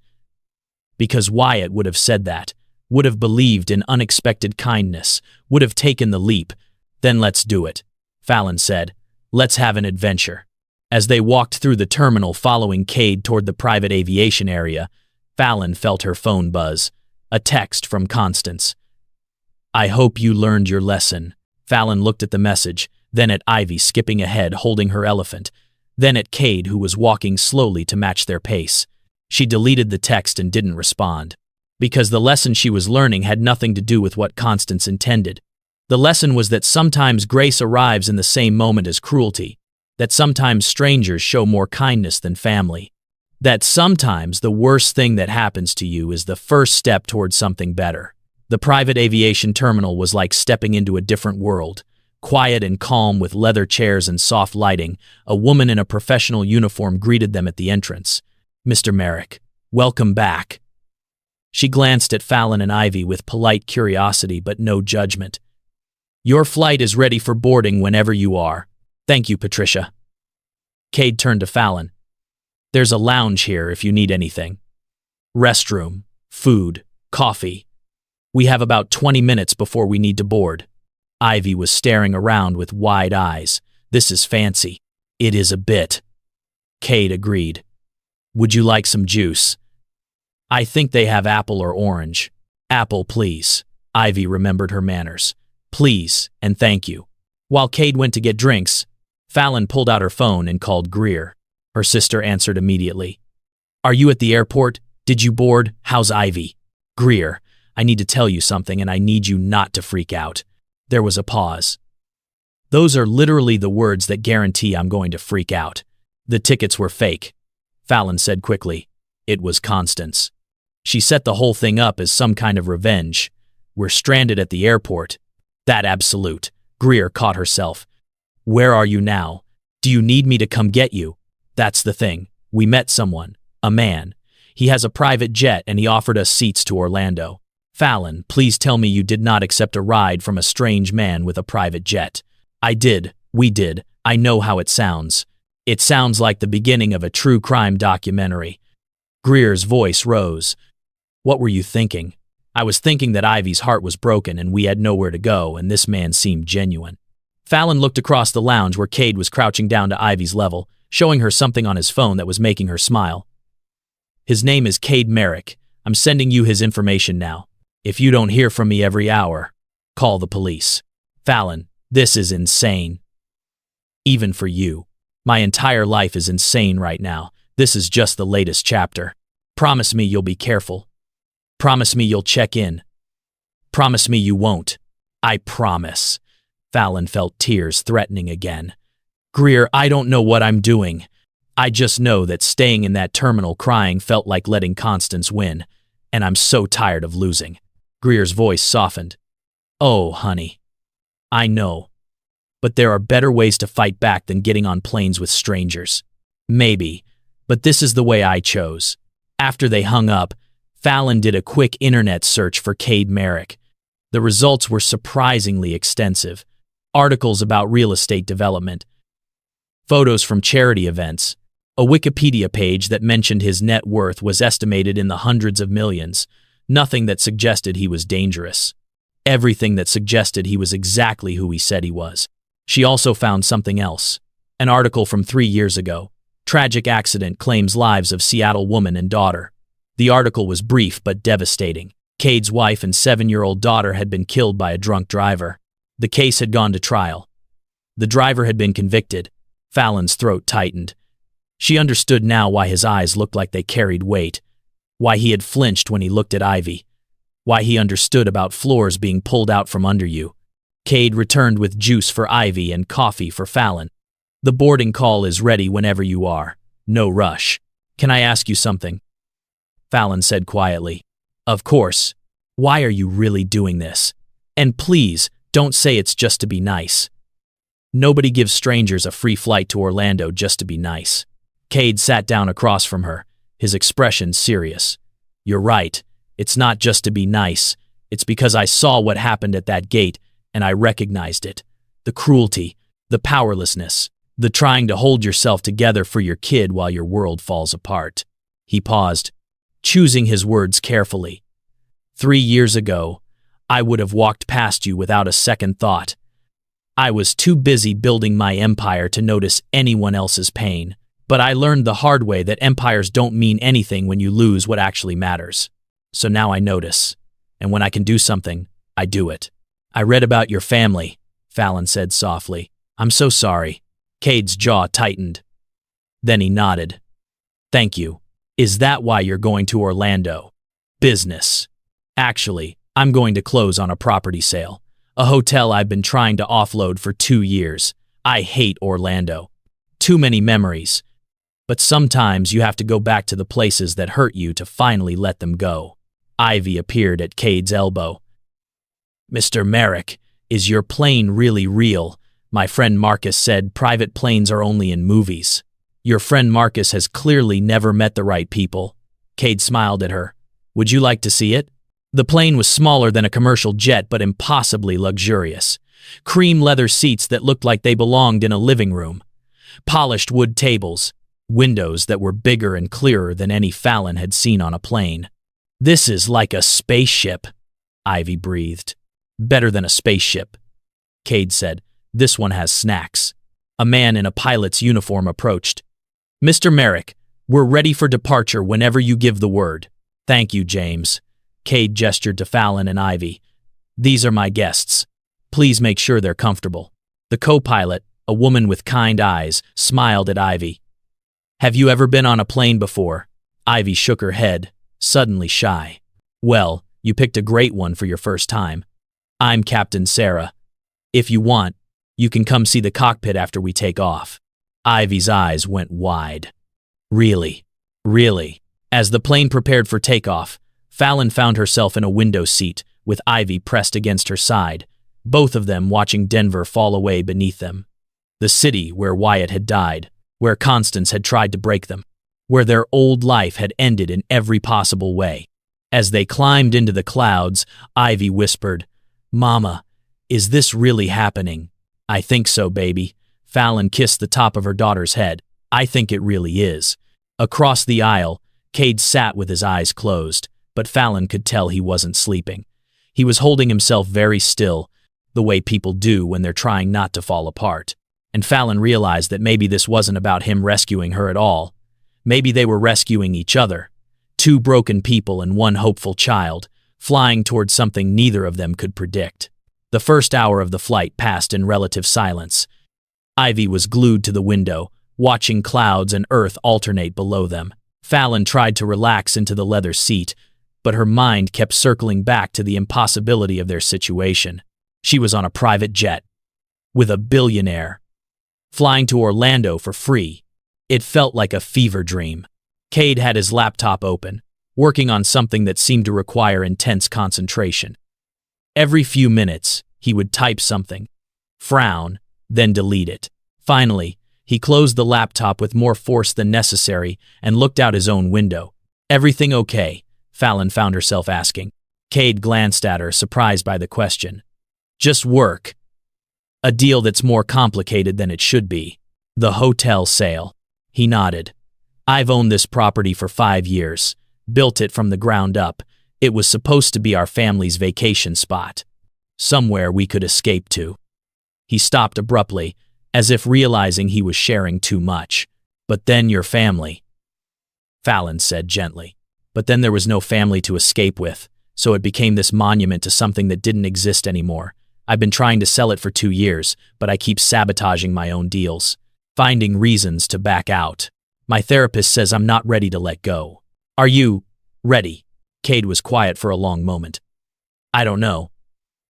Because Wyatt would have said that, would have believed in unexpected kindness, would have taken the leap. Then let's do it, Fallon said. Let's have an adventure. As they walked through the terminal following Cade toward the private aviation area, Fallon felt her phone buzz. A text from Constance. I hope you learned your lesson. Fallon looked at the message, then at Ivy skipping ahead holding her elephant, then at Cade who was walking slowly to match their pace. She deleted the text and didn't respond. Because the lesson she was learning had nothing to do with what Constance intended. The lesson was that sometimes grace arrives in the same moment as cruelty, that sometimes strangers show more kindness than family, that sometimes the worst thing that happens to you is the first step towards something better. The private aviation terminal was like stepping into a different world, Quiet and calm with leather chairs and soft lighting, a woman in a professional uniform greeted them at the entrance. "Mr. Merrick, welcome back." She glanced at Fallon and Ivy with polite curiosity but no judgment. "Your flight is ready for boarding whenever you are." "Thank you, Patricia." Cade turned to Fallon. "There's a lounge here if you need anything. Restroom, food, coffee. We have about 20 minutes before we need to board." Ivy was staring around with wide eyes. "This is fancy." "It is a bit." Cade agreed. "Would you like some juice?" "I think they have apple or orange." "Apple, please." Ivy remembered her manners. "Please, and thank you." While Cade went to get drinks, Fallon pulled out her phone and called Greer. Her sister answered immediately. "Are you at the airport? Did you board? How's Ivy?" "Greer, I need to tell you something and I need you not to freak out." There was a pause. "Those are literally the words that guarantee I'm going to freak out." "The tickets were fake," Fallon said quickly. It was Constance. "She set the whole thing up as some kind of revenge. We're stranded at the airport." "That absolute." Greer caught herself. "Where are you now? Do you need me to come get you?" "That's the thing. We met someone. A man. He has a private jet and he offered us seats to Orlando." "Fallon, please tell me you did not accept a ride from a strange man with a private jet." "I did. We did. I know how it sounds. It sounds like the beginning of a true crime documentary." Greer's voice rose. "What were you thinking?" "I was thinking that Ivy's heart was broken and we had nowhere to go, and this man seemed genuine." Fallon looked across the lounge where Cade was crouching down to Ivy's level, showing her something on his phone that was making her smile. "His name is Cade Merrick. I'm sending you his information now. If you don't hear from me every hour, call the police." "Fallon, this is insane." "Even for you. My entire life is insane right now. This is just the latest chapter. Promise me you'll be careful. Promise me you'll check in. Promise me you won't." "I promise." Fallon felt tears threatening again. "Greer, I don't know what I'm doing. I just know that staying in that terminal crying felt like letting Constance win, and I'm so tired of losing." Greer's voice softened. "Oh, honey. I know. But there are better ways to fight back than getting on planes with strangers." "Maybe, but this is the way I chose." After they hung up, Fallon did a quick internet search for Cade Merrick. The results were surprisingly extensive. Articles about real estate development, photos from charity events, a Wikipedia page that mentioned his net worth was estimated in the hundreds of millions, nothing that suggested he was dangerous. Everything that suggested he was exactly who he said he was. She also found something else. An article from 3 years ago. Tragic accident claims lives of Seattle woman and daughter. The article was brief but devastating. Cade's wife and 7-year-old daughter had been killed by a drunk driver. The case had gone to trial. The driver had been convicted. Fallon's throat tightened. She understood now why his eyes looked like they carried weight, why he had flinched when he looked at Ivy, why he understood about floors being pulled out from under you. Cade returned with juice for Ivy and coffee for Fallon. "The boarding call is ready whenever you are. No rush." "Can I ask you something?" Fallon said quietly. "Of course. Why are you really doing this? And please, don't say it's just to be nice. Nobody gives strangers a free flight to Orlando just to be nice." Cade sat down across from her, his expression serious. "You're right. It's not just to be nice. It's because I saw what happened at that gate and I recognized it. The cruelty, the powerlessness, the trying to hold yourself together for your kid while your world falls apart." He paused, choosing his words carefully. 3 years ago, I would have walked past you without a second thought. I was too busy building my empire to notice anyone else's pain. But I learned the hard way that empires don't mean anything when you lose what actually matters. So now I notice. And when I can do something, I do it. "I read about your family," Fallon said softly. "I'm so sorry." Cade's jaw tightened. Then he nodded. "Thank you. Is that why you're going to Orlando?" "Business. Actually, I'm going to close on a property sale. A hotel I've been trying to offload for 2 years. I hate Orlando. Too many memories. But sometimes you have to go back to the places that hurt you to finally let them go." Ivy appeared at Cade's elbow. "Mr. Merrick, Is your plane really real? My friend Marcus said private planes are only in movies. Your friend Marcus has clearly never met the right people. Cade smiled at her. Would you like to see it? The plane was smaller than a commercial jet, but impossibly luxurious. Cream leather seats that looked like they belonged in a living room. Polished wood tables. Windows that were bigger and clearer than any Fallon had seen on a plane. This is like a spaceship, Ivy breathed. Better than a spaceship, Cade said. This one has snacks. A man in a pilot's uniform approached. Mr. Merrick, we're ready for departure whenever you give the word. Thank you, James. Cade gestured to Fallon and Ivy. These are my guests. Please make sure they're comfortable. The co-pilot, a woman with kind eyes, smiled at Ivy. Have you ever been on a plane before? Ivy shook her head, suddenly shy. Well, you picked a great one for your first time. I'm Captain Sarah. If you want, you can come see the cockpit after we take off. Ivy's eyes went wide. Really? Really? As the plane prepared for takeoff, Fallon found herself in a window seat, with Ivy pressed against her side, both of them watching Denver fall away beneath them. The city where Wyatt had died, where Constance had tried to break them, where their old life had ended in every possible way. As they climbed into the clouds, Ivy whispered, Mama, is this really happening? I think so, baby. Fallon kissed the top of her daughter's head. I think it really is. Across the aisle, Cade sat with his eyes closed, but Fallon could tell he wasn't sleeping. He was holding himself very still, the way people do when they're trying not to fall apart. And Fallon realized that maybe this wasn't about him rescuing her at all. Maybe they were rescuing each other. Two broken people and one hopeful child, flying towards something neither of them could predict. The first hour of the flight passed in relative silence. Ivy was glued to the window, watching clouds and earth alternate below them. Fallon tried to relax into the leather seat, but her mind kept circling back to the impossibility of their situation. She was on a private jet, with a billionaire, flying to Orlando for free. It felt like a fever dream. Cade had his laptop open, working on something that seemed to require intense concentration. Every few minutes, he would type something, frown, then delete it. Finally, he closed the laptop with more force than necessary and looked out his own window. Everything okay? Fallon found herself asking. Cade glanced at her, surprised by the question. Just work. A deal that's more complicated than it should be. The hotel sale. He nodded. I've owned this property for 5 years, built it from the ground up. It was supposed to be our family's vacation spot. Somewhere we could escape to. He stopped abruptly, as if realizing he was sharing too much. But then your family, Fallon said gently. But then there was no family to escape with, so it became this monument to something that didn't exist anymore. I've been trying to sell it for 2 years, but I keep sabotaging my own deals, finding reasons to back out. My therapist says I'm not ready to let go. Are you ready? Cade was quiet for a long moment. I don't know.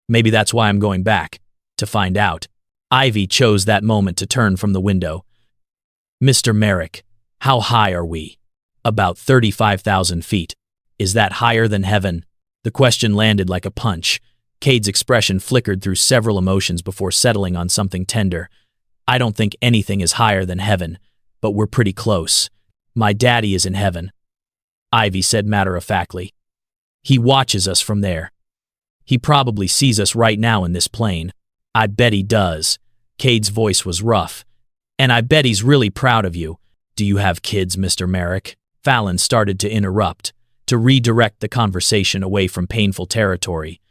Maybe that's why I'm going back, to find out. Ivy chose that moment to turn from the window. Mr. Merrick, how high are we? About 35,000 feet. Is that higher than heaven? The question landed like a punch. Cade's expression flickered through several emotions before settling on something tender. I don't think anything is higher than heaven, but we're pretty close. My daddy is in heaven, Ivy said matter-of-factly. He watches us from there. He probably sees us right now in this plane. I bet he does. Cade's voice was rough. And I bet he's really proud of you. Do you have kids, Mr. Merrick? Fallon started to interrupt, to redirect the conversation away from painful territory.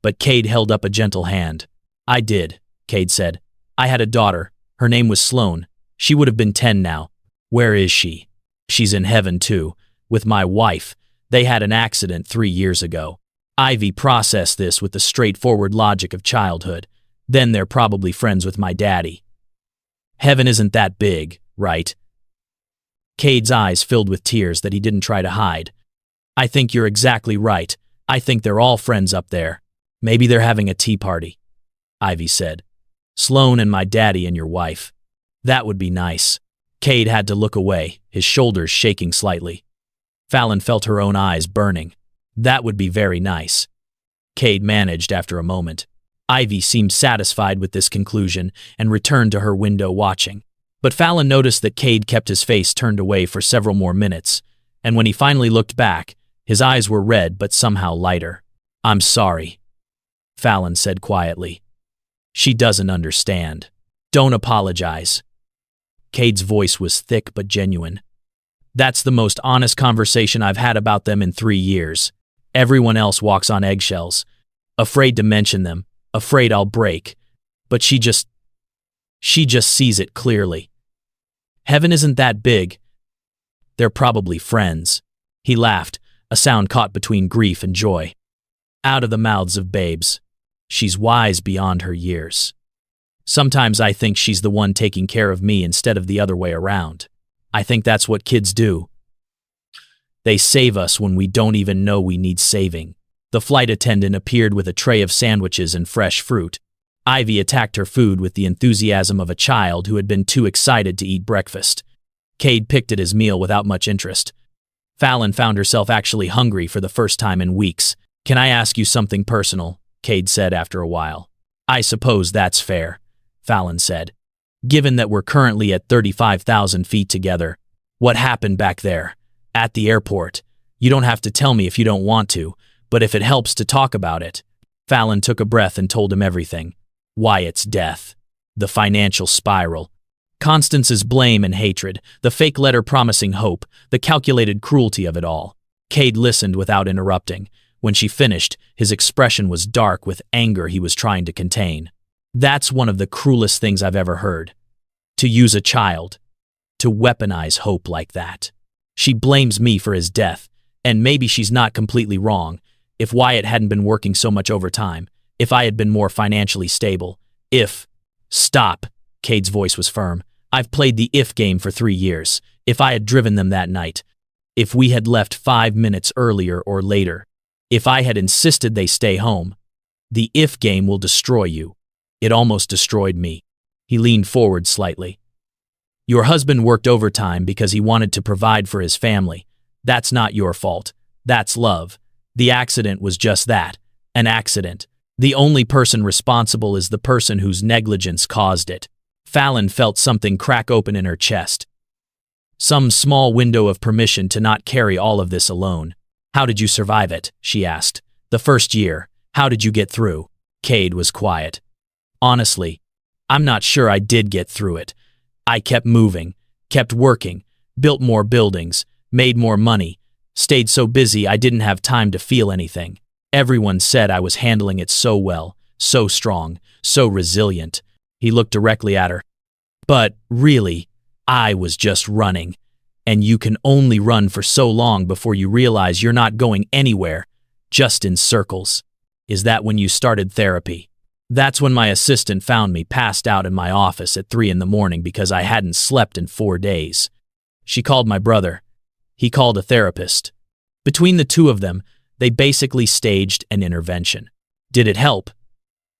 But Cade held up a gentle hand. I did, Cade said. I had a daughter. Her name was Sloane. She would have been 10 now. Where is she? She's in heaven too, with my wife. They had an accident 3 years ago. Ivy processed this with the straightforward logic of childhood. Then they're probably friends with my daddy. Heaven isn't that big, right? Cade's eyes filled with tears that he didn't try to hide. I think you're exactly right. I think they're all friends up there. Maybe they're having a tea party, Ivy said. Sloane and my daddy and your wife. That would be nice. Cade had to look away, his shoulders shaking slightly. Fallon felt her own eyes burning. That would be very nice. Cade managed after a moment. Ivy seemed satisfied with this conclusion and returned to her window watching. But Fallon noticed that Cade kept his face turned away for several more minutes, and when he finally looked back, his eyes were red but somehow lighter. "I'm sorry," Fallon said quietly. "She doesn't understand. Don't apologize." Cade's voice was thick but genuine. "That's the most honest conversation I've had about them in 3 years. Everyone else walks on eggshells, afraid to mention them, afraid I'll break. But she just sees it clearly. Heaven isn't that big. They're probably friends." He laughed, a sound caught between grief and joy. "Out of the mouths of babes. She's wise beyond her years. Sometimes I think she's the one taking care of me instead of the other way around. I think that's what kids do. They save us when we don't even know we need saving." The flight attendant appeared with a tray of sandwiches and fresh fruit. Ivy attacked her food with the enthusiasm of a child who had been too excited to eat breakfast. Cade picked at his meal without much interest. Fallon found herself actually hungry for the first time in weeks. "Can I ask you something personal?" Cade said after a while. "I suppose that's fair," Fallon said. "Given that we're currently at 35,000 feet together, what happened back there, at the airport? You don't have to tell me if you don't want to, but if it helps to talk about it." Fallon took a breath and told him everything. Wyatt's death, the financial spiral, Constance's blame and hatred, the fake letter promising hope, the calculated cruelty of it all. Cade listened without interrupting. When she finished, his expression was dark with anger he was trying to contain. "That's one of the cruelest things I've ever heard. To use a child, to weaponize hope like that. She blames me for his death, and maybe she's not completely wrong. If Wyatt hadn't been working so much overtime, if I had been more financially stable, if—" "Stop," Cade's voice was firm. "I've played the if game for 3 years. If I had driven them that night, if we had left 5 minutes earlier or later, if I had insisted they stay home, the if game will destroy you. It almost destroyed me." He leaned forward slightly. "Your husband worked overtime because he wanted to provide for his family. That's not your fault. That's love. The accident was just that, an accident. The only person responsible is the person whose negligence caused it." Fallon felt something crack open in her chest. Some small window of permission to not carry all of this alone. "How did you survive it?" she asked. "The first year, how did you get through?" Cade was quiet. "Honestly, I'm not sure I did get through it. I kept moving, kept working, built more buildings, made more money, stayed so busy I didn't have time to feel anything. Everyone said I was handling it so well, so strong, so resilient." He looked directly at her. "But really, I was just running. And you can only run for so long before you realize you're not going anywhere, just in circles." "Is that when you started therapy?" "That's when my assistant found me passed out in my office at 3 in the morning because I hadn't slept in 4 days. She called my brother. He called a therapist. Between the two of them, they basically staged an intervention." "Did it help?"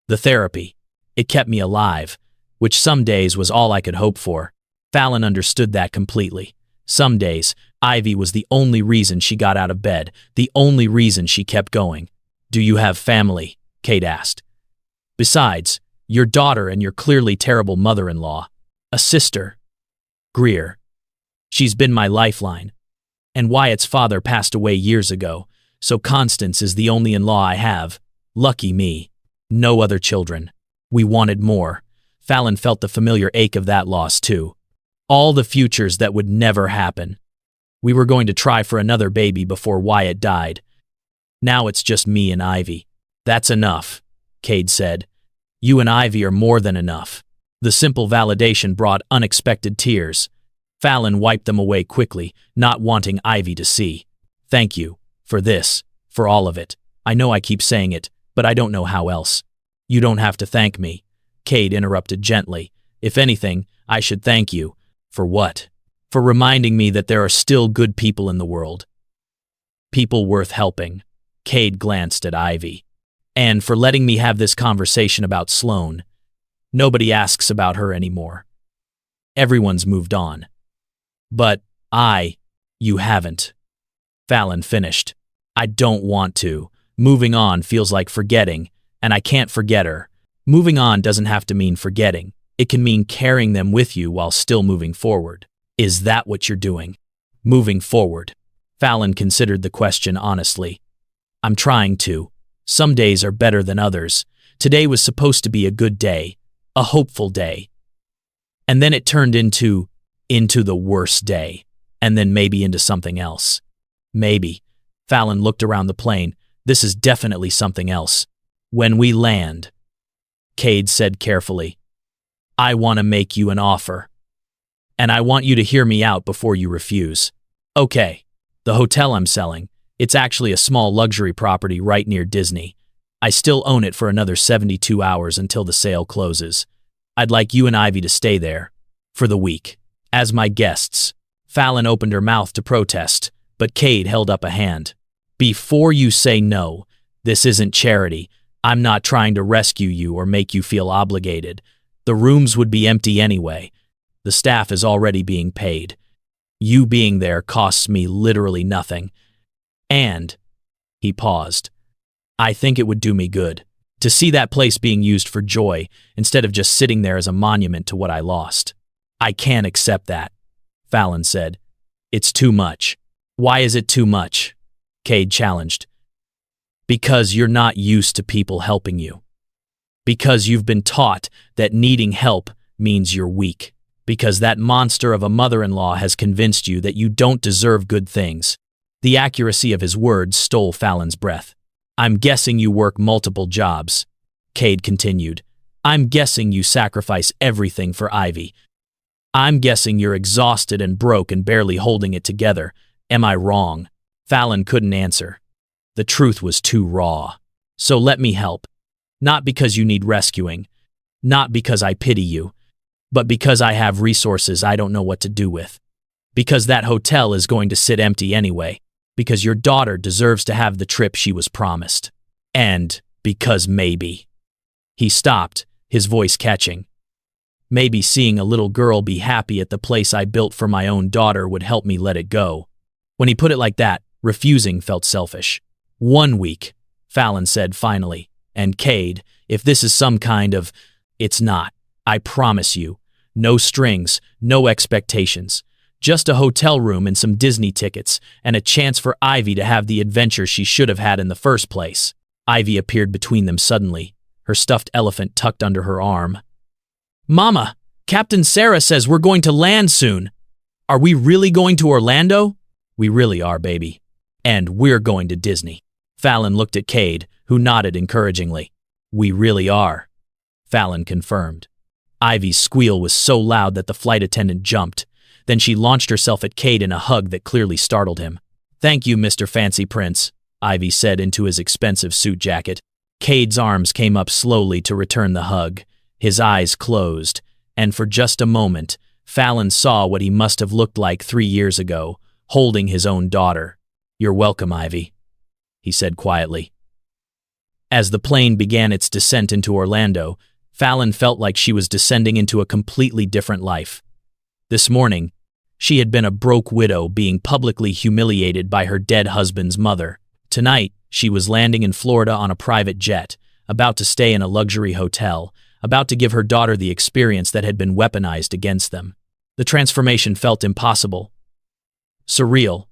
"The therapy. It kept me alive, which some days was all I could hope for." Fallon understood that completely. Some days, Ivy was the only reason she got out of bed, the only reason she kept going. "Do you have family?" Cade asked. "Besides, your daughter and your clearly terrible mother-in-law. A sister. Greer. She's been my lifeline. And Wyatt's father passed away years ago, so Constance is the only in-law I have. Lucky me. No other children. We wanted more." Fallon felt the familiar ache of that loss too. All the futures that would never happen. "We were going to try for another baby before Wyatt died. Now it's just me and Ivy." "That's enough," Cade said. "You and Ivy are more than enough." The simple validation brought unexpected tears. Fallon wiped them away quickly, not wanting Ivy to see. "Thank you. For this. For all of it. I know I keep saying it, but I don't know how else." "You don't have to thank me," Cade interrupted gently. "If anything, I should thank you." "For what?" "For reminding me that there are still good people in the world. People worth helping." Cade glanced at Ivy. "And for letting me have this conversation about Sloane. Nobody asks about her anymore. Everyone's moved on." "But you haven't," Fallon finished. "I don't want to. Moving on feels like forgetting, and I can't forget her. Moving on doesn't have to mean forgetting. It can mean carrying them with you while still moving forward. Is that what you're doing? Moving forward. Fallon considered the question honestly. I'm trying to. Some days are better than others. Today was supposed to be a good day, a hopeful day. And then it turned into the worst day, and then maybe into something else. Maybe. Fallon looked around the plane. This is definitely something else. When we land, Cade said carefully, I want to make you an offer. And I want you to hear me out before you refuse. Okay, the hotel I'm selling, it's actually a small luxury property right near Disney. I still own it for another 72 hours until the sale closes. I'd like you and Ivy to stay there for the week as my guests. Fallon opened her mouth to protest, but Cade held up a hand. Before you say no, this isn't charity. I'm not trying to rescue you or make you feel obligated. The rooms would be empty anyway. The staff is already being paid. You being there costs me literally nothing. And, he paused, I think it would do me good to see that place being used for joy instead of just sitting there as a monument to what I lost. I can't accept that, Fallon said. It's too much. Why is it too much? Cade challenged. Because you're not used to people helping you. Because you've been taught that needing help means you're weak. Because that monster of a mother-in-law has convinced you that you don't deserve good things. The accuracy of his words stole Fallon's breath. I'm guessing you work multiple jobs, Cade continued. I'm guessing you sacrifice everything for Ivy. I'm guessing you're exhausted and broke and barely holding it together. Am I wrong? Fallon couldn't answer. The truth was too raw. So let me help. Not because you need rescuing. Not because I pity you. But because I have resources I don't know what to do with. Because that hotel is going to sit empty anyway. Because your daughter deserves to have the trip she was promised. And because maybe. He stopped, his voice catching. Maybe seeing a little girl be happy at the place I built for my own daughter would help me let it go. When he put it like that, refusing felt selfish. 1 week, Fallon said finally. And Cade, if this is some kind of... It's not. I promise you. No strings, no expectations. Just a hotel room and some Disney tickets, and a chance for Ivy to have the adventure she should have had in the first place. Ivy appeared between them suddenly, her stuffed elephant tucked under her arm. Mama, Captain Sarah says we're going to land soon. Are we really going to Orlando? We really are, baby. And we're going to Disney. Fallon looked at Cade, who nodded encouragingly. We really are, Fallon confirmed. Ivy's squeal was so loud that the flight attendant jumped. Then she launched herself at Cade in a hug that clearly startled him. Thank you, Mr. Fancy Prince, Ivy said into his expensive suit jacket. Cade's arms came up slowly to return the hug. His eyes closed, and for just a moment, Fallon saw what he must have looked like 3 years ago, holding his own daughter. You're welcome, Ivy, he said quietly. As the plane began its descent into Orlando, Fallon felt like she was descending into a completely different life. This morning, she had been a broke widow being publicly humiliated by her dead husband's mother. Tonight, she was landing in Florida on a private jet, about to stay in a luxury hotel, about to give her daughter the experience that had been weaponized against them. The transformation felt impossible. Surreal.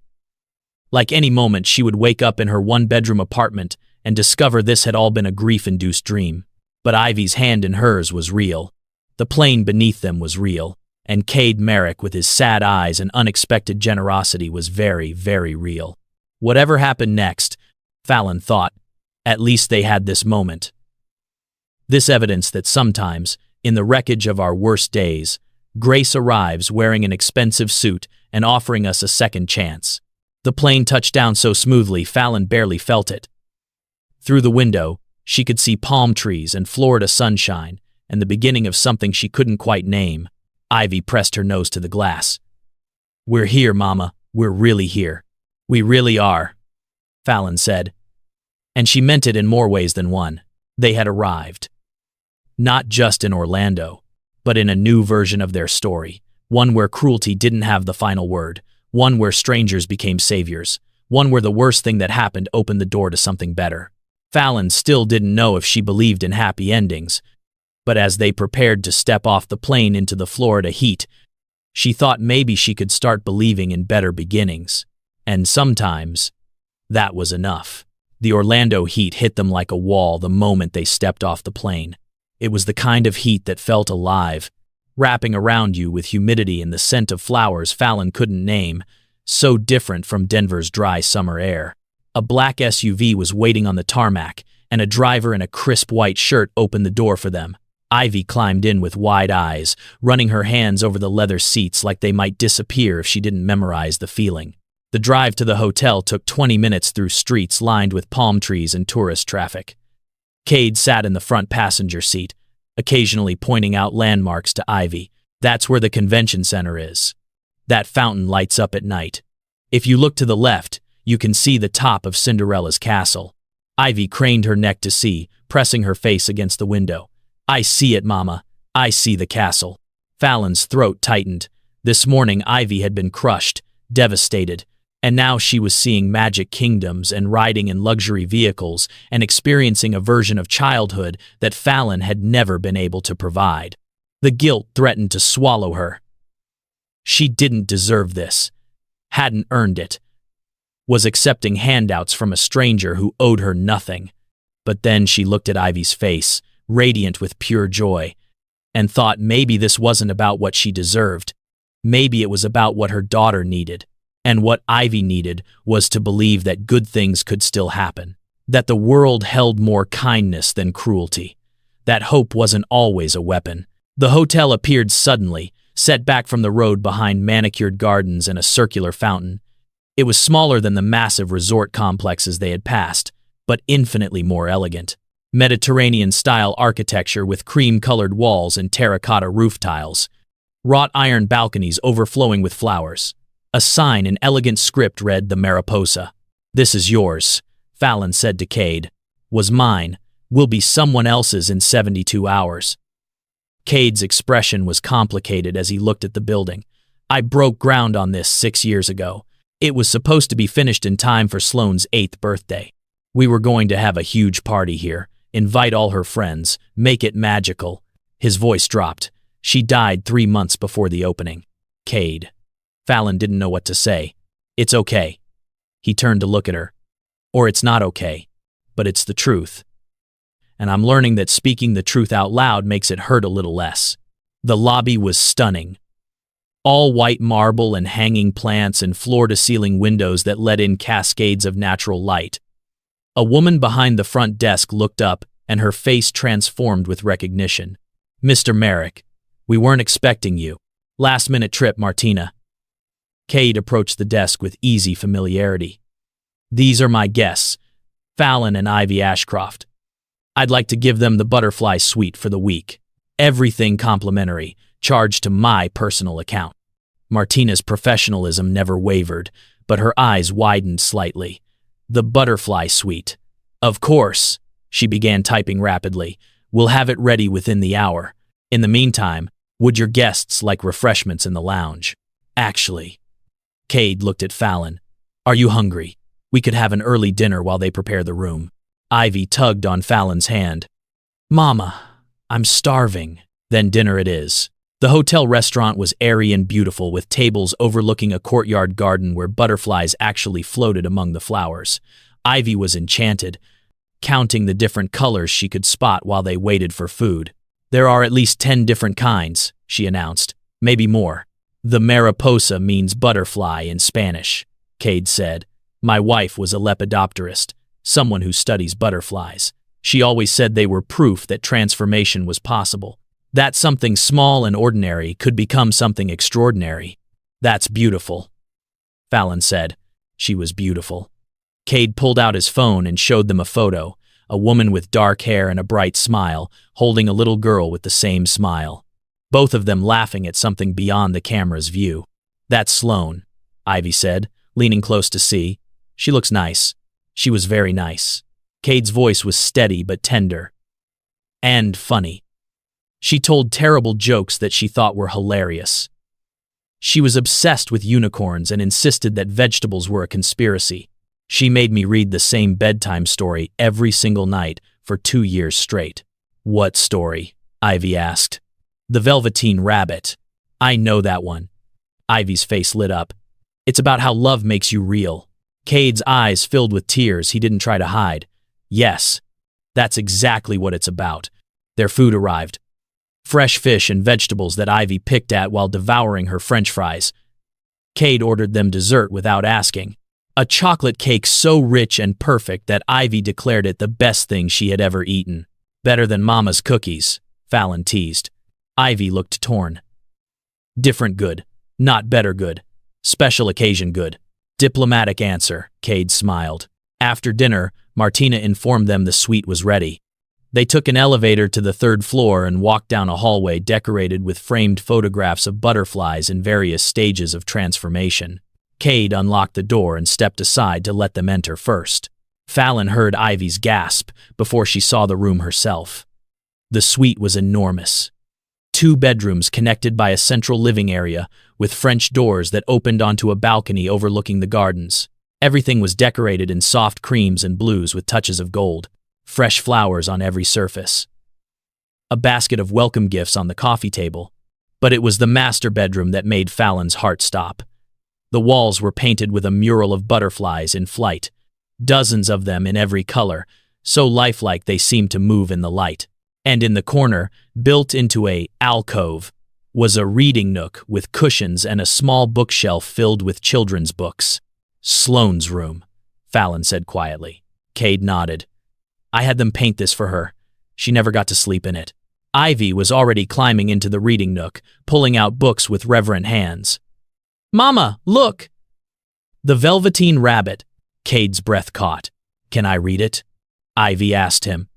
Like any moment, she would wake up in her one-bedroom apartment and discover this had all been a grief-induced dream. But Ivy's hand in hers was real. The plane beneath them was real. And Cade Merrick, with his sad eyes and unexpected generosity, was very, very real. Whatever happened next, Fallon thought, at least they had this moment. This evidence that sometimes, in the wreckage of our worst days, grace arrives wearing an expensive suit and offering us a second chance. The plane touched down so smoothly Fallon barely felt it. Through the window, she could see palm trees and Florida sunshine and the beginning of something she couldn't quite name. Ivy pressed her nose to the glass. We're here, Mama. We're really here. We really are, Fallon said. And she meant it in more ways than one. They had arrived. Not just in Orlando, but in a new version of their story, one where cruelty didn't have the final word, one where strangers became saviors, one where the worst thing that happened opened the door to something better. Fallon still didn't know if she believed in happy endings, But as they prepared to step off the plane into the Florida heat, she thought maybe she could start believing in better beginnings. And sometimes, that was enough. The Orlando heat hit them like a wall the moment they stepped off the plane. It was the kind of heat that felt alive, wrapping around you with humidity and the scent of flowers Fallon couldn't name, so different from Denver's dry summer air. A black SUV was waiting on the tarmac, and a driver in a crisp white shirt opened the door for them. Ivy climbed in with wide eyes, running her hands over the leather seats like they might disappear if she didn't memorize the feeling. The drive to the hotel took 20 minutes through streets lined with palm trees and tourist traffic. Cade sat in the front passenger seat, occasionally pointing out landmarks to Ivy. That's where the convention center is. That fountain lights up at night. If you look to the left, you can see the top of Cinderella's castle. Ivy craned her neck to see, pressing her face against the window. I see it, Mama. I see the castle. Fallon's throat tightened. This morning Ivy had been crushed, devastated, and now she was seeing magic kingdoms and riding in luxury vehicles and experiencing a version of childhood that Fallon had never been able to provide. The guilt threatened to swallow her. She didn't deserve this, hadn't earned it, was accepting handouts from a stranger who owed her nothing. But then she looked at Ivy's face, radiant with pure joy, and thought maybe this wasn't about what she deserved. Maybe it was about what her daughter needed. And what Ivy needed was to believe that good things could still happen, that the world held more kindness than cruelty, that hope wasn't always a weapon. The hotel appeared suddenly, set back from the road behind manicured gardens and a circular fountain. It was smaller than the massive resort complexes they had passed, but infinitely more elegant. Mediterranean-style architecture with cream-colored walls and terracotta roof tiles, wrought iron balconies overflowing with flowers. A sign in elegant script read, "The Mariposa." "This is yours," Fallon said to Cade. "Was mine. Will be someone else's in 72 hours. Cade's expression was complicated as he looked at the building. "I broke ground on this 6 years ago. It was supposed to be finished in time for Sloane's 8th birthday. We were going to have a huge party here, invite all her friends, make it magical." His voice dropped. "She died 3 months before the opening." Cade. Fallon didn't know what to say. "It's okay." He turned to look at her. "Or it's not okay, but it's the truth. And I'm learning that speaking the truth out loud makes it hurt a little less." The lobby was stunning. All white marble and hanging plants and floor-to-ceiling windows that let in cascades of natural light. A woman behind the front desk looked up, and her face transformed with recognition. "Mr. Merrick, we weren't expecting you. Last-minute trip, Martina." Cade approached the desk with easy familiarity. "These are my guests, Fallon and Ivy Ashcroft. I'd like to give them the butterfly suite for the week. Everything complimentary, charged to my personal account." Martina's professionalism never wavered, but her eyes widened slightly. "The butterfly suite. Of course," she began typing rapidly. "We'll have it ready within the hour. In the meantime, would your guests like refreshments in the lounge?" "Actually," Cade looked at Fallon. "Are you hungry? We could have an early dinner while they prepare the room." Ivy tugged on Fallon's hand. "Mama, I'm starving." "Then dinner it is." The hotel restaurant was airy and beautiful, with tables overlooking a courtyard garden where butterflies actually floated among the flowers. Ivy was enchanted, counting the different colors she could spot while they waited for food. "There are at least 10 different kinds," she announced. "Maybe more." "The mariposa means butterfly in Spanish," Cade said. "My wife was a lepidopterist, someone who studies butterflies. She always said they were proof that transformation was possible, that something small and ordinary could become something extraordinary." "That's beautiful," Fallon said. She was beautiful. Cade pulled out his phone and showed them a photo, a woman with dark hair and a bright smile, holding a little girl with the same smile. Both of them laughing at something beyond the camera's view. "That's Sloane," Ivy said, leaning close to see. "She looks nice." She was very nice. Cade's voice was steady but tender. "And funny. She told terrible jokes that she thought were hilarious. She was obsessed with unicorns and insisted that vegetables were a conspiracy. She made me read the same bedtime story every single night for 2 years straight." "What story?" Ivy asked. The Velveteen Rabbit. I know that one. Ivy's face lit up. It's about how love makes you real. Cade's eyes filled with tears he didn't try to hide. Yes, that's exactly what it's about. Their food arrived. Fresh fish and vegetables that Ivy picked at while devouring her French fries. Cade ordered them dessert without asking. A chocolate cake so rich and perfect that Ivy declared it the best thing she had ever eaten. Better than Mama's cookies, Fallon teased. Ivy looked torn. Different good, not better good. Special occasion good. Diplomatic answer, Cade smiled. After dinner, Martina informed them the suite was ready. They took an elevator to the third floor and walked down a hallway decorated with framed photographs of butterflies in various stages of transformation. Cade unlocked the door and stepped aside to let them enter first. Fallon heard Ivy's gasp before she saw the room herself. The suite was enormous. 2 bedrooms connected by a central living area with French doors that opened onto a balcony overlooking the gardens. Everything was decorated in soft creams and blues with touches of gold. Fresh flowers on every surface. A basket of welcome gifts on the coffee table. But it was the master bedroom that made Fallon's heart stop. The walls were painted with a mural of butterflies in flight. Dozens of them in every color, so lifelike they seemed to move in the light. And in the corner, built into a alcove, was a reading nook with cushions and a small bookshelf filled with children's books. Sloane's room, Fallon said quietly. Cade nodded. I had them paint this for her. She never got to sleep in it. Ivy was already climbing into the reading nook, pulling out books with reverent hands. Mama, look! The Velveteen Rabbit. Cade's breath caught. Can I read it? Ivy asked him.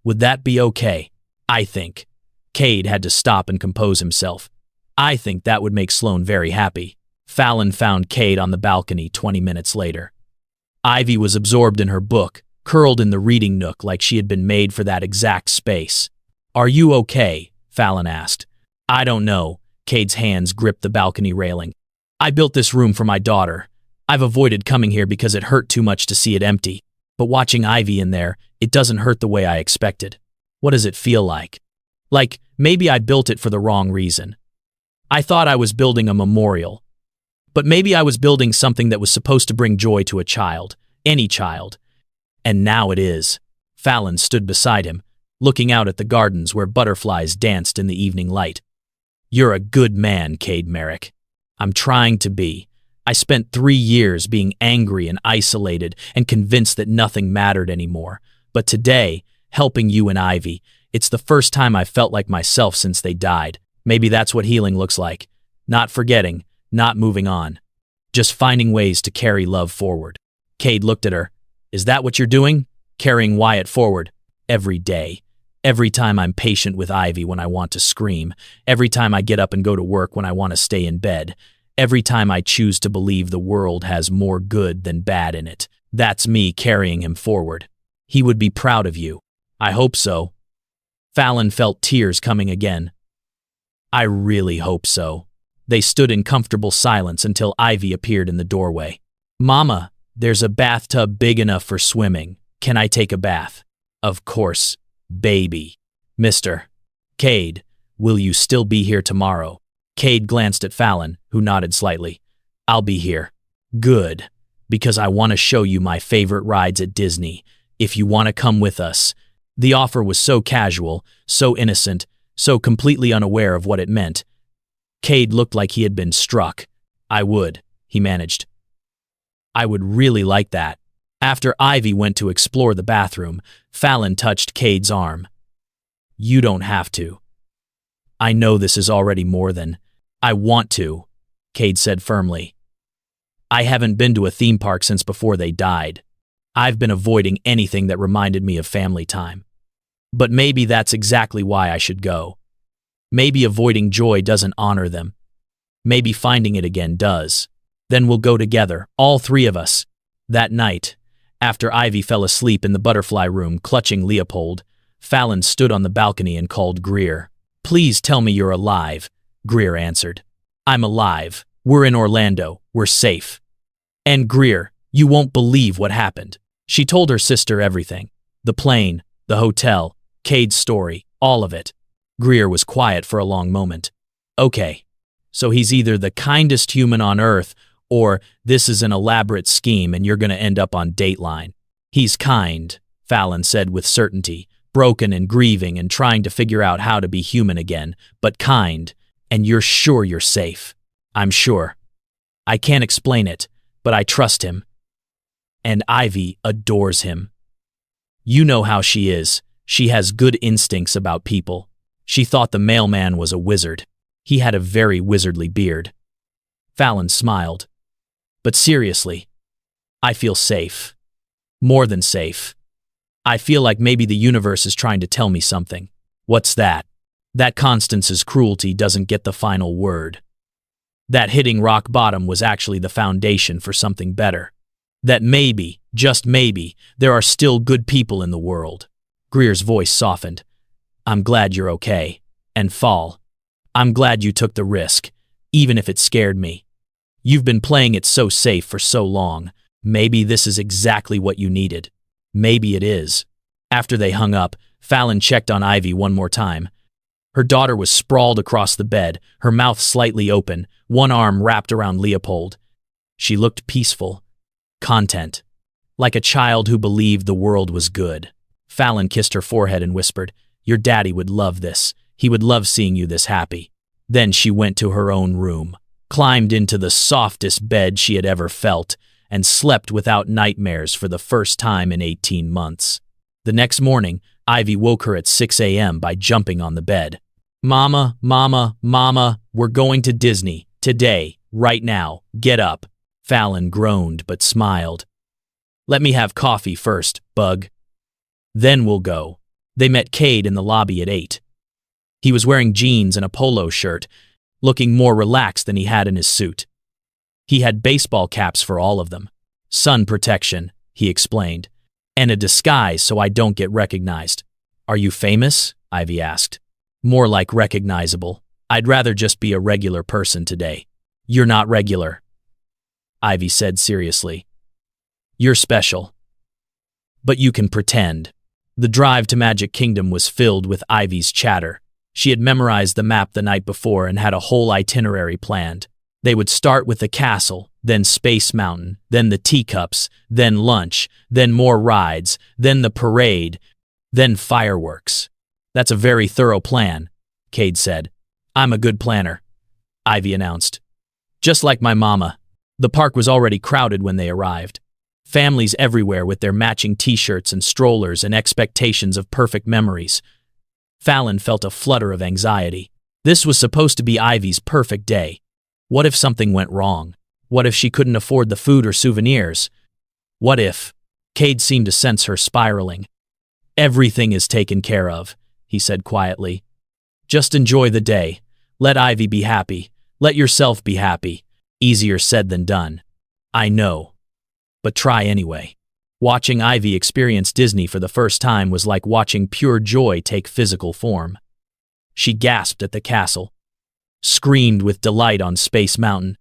Would that be okay? I think. Cade had to stop and compose himself. I think that would make Sloane very happy. Fallon found Cade on the balcony 20 minutes later. Ivy was absorbed in her book, curled in the reading nook like she had been made for that exact space. Are you okay? Fallon asked. I don't know. Cade's hands gripped the balcony railing. I built this room for my daughter. I've avoided coming here because it hurt too much to see it empty. But watching Ivy in there, it doesn't hurt the way I expected. What does it feel like? Like, maybe I built it for the wrong reason. I thought I was building a memorial. But maybe I was building something that was supposed to bring joy to a child, any child. And now it is. Fallon stood beside him, looking out at the gardens where butterflies danced in the evening light. You're a good man, Cade Merrick. I'm trying to be. I spent 3 years being angry and isolated and convinced that nothing mattered anymore. But today, helping you and Ivy, it's the first time I felt like myself since they died. Maybe that's what healing looks like. Not forgetting, not moving on. Just finding ways to carry love forward. Cade looked at her. Is that what you're doing? Carrying Wyatt forward. Every day. Every time I'm patient with Ivy when I want to scream. Every time I get up and go to work when I want to stay in bed. Every time I choose to believe the world has more good than bad in it. That's me carrying him forward. He would be proud of you. I hope so. Fallon felt tears coming again. I really hope so. They stood in comfortable silence until Ivy appeared in the doorway. Mama, there's a bathtub big enough for swimming. Can I take a bath? Of course, baby. Mr. Cade, will you still be here tomorrow? Cade glanced at Fallon, who nodded slightly. I'll be here. Good. Because I want to show you my favorite rides at Disney. If you want to come with us. The offer was so casual, so innocent, so completely unaware of what it meant. Cade looked like he had been struck. I would, he managed. I would really like that. After Ivy went to explore the bathroom, Fallon touched Cade's arm. You don't have to. I know this is already more than I want to, Cade said firmly. I haven't been to a theme park since before they died. I've been avoiding anything that reminded me of family time. But maybe that's exactly why I should go. Maybe avoiding joy doesn't honor them. Maybe finding it again does. Then we'll go together, all 3 of us. That night, after Ivy fell asleep in the butterfly room clutching Leopold, Fallon stood on the balcony and called Greer. Please tell me you're alive, Greer answered. I'm alive. We're in Orlando. We're safe. And Greer, you won't believe what happened. She told her sister everything. The plane, the hotel, Cade's story, all of it. Greer was quiet for a long moment. Okay, so he's either the kindest human on earth, or this is an elaborate scheme and you're going to end up on Dateline. He's kind, Fallon said with certainty, broken and grieving and trying to figure out how to be human again, but kind, and you're sure you're safe. I'm sure. I can't explain it, but I trust him. And Ivy adores him. You know how she is. She has good instincts about people. She thought the mailman was a wizard. He had a very wizardly beard. Fallon smiled. But seriously, I feel safe. More than safe. I feel like maybe the universe is trying to tell me something. What's that? That Constance's cruelty doesn't get the final word. That hitting rock bottom was actually the foundation for something better. That maybe, just maybe, there are still good people in the world. Greer's voice softened. I'm glad you're okay. And Fall, I'm glad you took the risk, even if it scared me. You've been playing it so safe for so long. Maybe this is exactly what you needed. Maybe it is. After they hung up, Fallon checked on Ivy one more time. Her daughter was sprawled across the bed, her mouth slightly open, one arm wrapped around Leopold. She looked peaceful, content, like a child who believed the world was good. Fallon kissed her forehead and whispered, Your daddy would love this. He would love seeing you this happy. Then she went to her own room, climbed into the softest bed she had ever felt, and slept without nightmares for the first time in 18 months. The next morning, Ivy woke her at 6 a.m. by jumping on the bed. Mama, Mama, Mama, we're going to Disney. Today. Right now. Get up. Fallon groaned but smiled. Let me have coffee first, Bug. Then we'll go. They met Cade in the lobby at 8. He was wearing jeans and a polo shirt, looking more relaxed than he had in his suit. He had baseball caps for all of them. Sun protection, he explained, and a disguise so I don't get recognized. Are you famous? Ivy asked. More like recognizable. I'd rather just be a regular person today. You're not regular, Ivy said seriously. You're special. But you can pretend. The drive to Magic Kingdom was filled with Ivy's chatter. She had memorized the map the night before and had a whole itinerary planned. They would start with the castle, then Space Mountain, then the teacups, then lunch, then more rides, then the parade, then fireworks. That's a very thorough plan, Cade said. I'm a good planner, Ivy announced. Just like my mama. The park was already crowded when they arrived. Families everywhere with their matching t-shirts and strollers and expectations of perfect memories. Fallon felt a flutter of anxiety. This was supposed to be Ivy's perfect day. What if something went wrong? What if she couldn't afford the food or souvenirs? What if? Cade seemed to sense her spiraling. Everything is taken care of, he said quietly. Just enjoy the day. Let Ivy be happy. Let yourself be happy. Easier said than done. I know. But try anyway. Watching Ivy experience Disney for the first time was like watching pure joy take physical form. She gasped at the castle, screamed with delight on Space Mountain,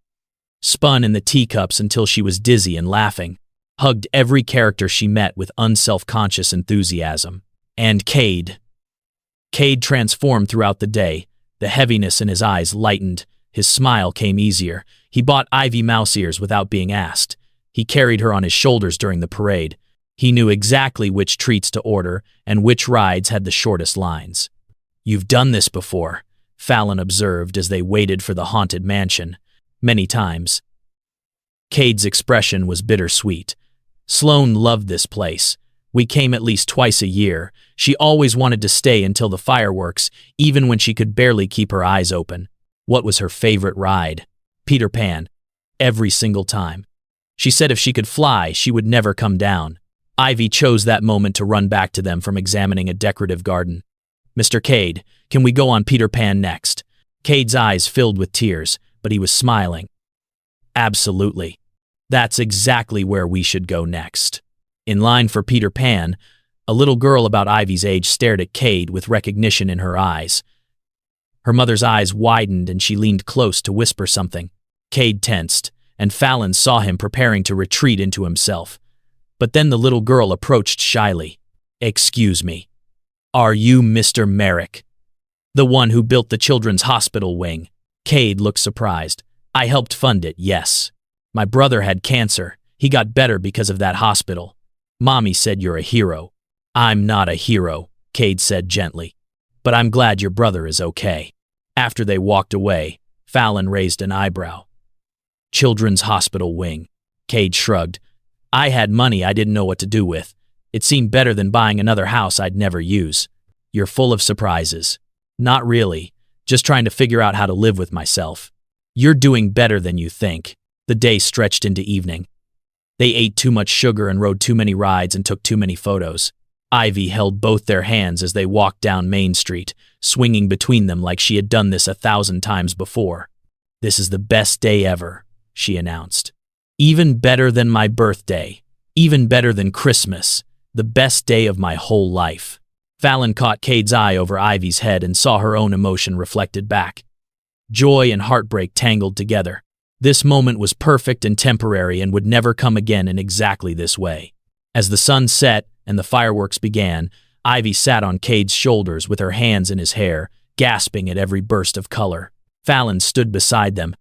spun in the teacups until she was dizzy and laughing, hugged every character she met with unself-conscious enthusiasm. And Cade. Cade transformed throughout the day. The heaviness in his eyes lightened. His smile came easier. He bought Ivy mouse ears without being asked. He carried her on his shoulders during the parade. He knew exactly which treats to order and which rides had the shortest lines. You've done this before, Fallon observed as they waited for the haunted mansion. Many times. Cade's expression was bittersweet. Sloane loved this place. We came at least twice a year. She always wanted to stay until the fireworks, even when she could barely keep her eyes open. What was her favorite ride? Peter Pan. Every single time. She said if she could fly, she would never come down. Ivy chose that moment to run back to them from examining a decorative garden. Mr. Cade, can we go on Peter Pan next? Cade's eyes filled with tears, but he was smiling. Absolutely. That's exactly where we should go next. In line for Peter Pan, a little girl about Ivy's age stared at Cade with recognition in her eyes. Her mother's eyes widened and she leaned close to whisper something. Cade tensed, and Fallon saw him preparing to retreat into himself. But then the little girl approached shyly. Excuse me. Are you Mr. Merrick? The one who built the children's hospital wing. Cade looked surprised. I helped fund it, yes. My brother had cancer. He got better because of that hospital. Mommy said you're a hero. I'm not a hero, Cade said gently. But I'm glad your brother is okay. After they walked away, Fallon raised an eyebrow. Children's hospital wing. Cade shrugged. I had money I didn't know what to do with. It seemed better than buying another house I'd never use. You're full of surprises. Not really. Just trying to figure out how to live with myself. You're doing better than you think. The day stretched into evening. They ate too much sugar and rode too many rides and took too many photos. Ivy held both their hands as they walked down Main Street, swinging between them like she had done this 1,000 times before. This is the best day ever, she announced. Even better than my birthday. Even better than Christmas. The best day of my whole life. Fallon caught Cade's eye over Ivy's head and saw her own emotion reflected back. Joy and heartbreak tangled together. This moment was perfect and temporary and would never come again in exactly this way. As the sun set and the fireworks began, Ivy sat on Cade's shoulders with her hands in his hair, gasping at every burst of color. Fallon stood beside them,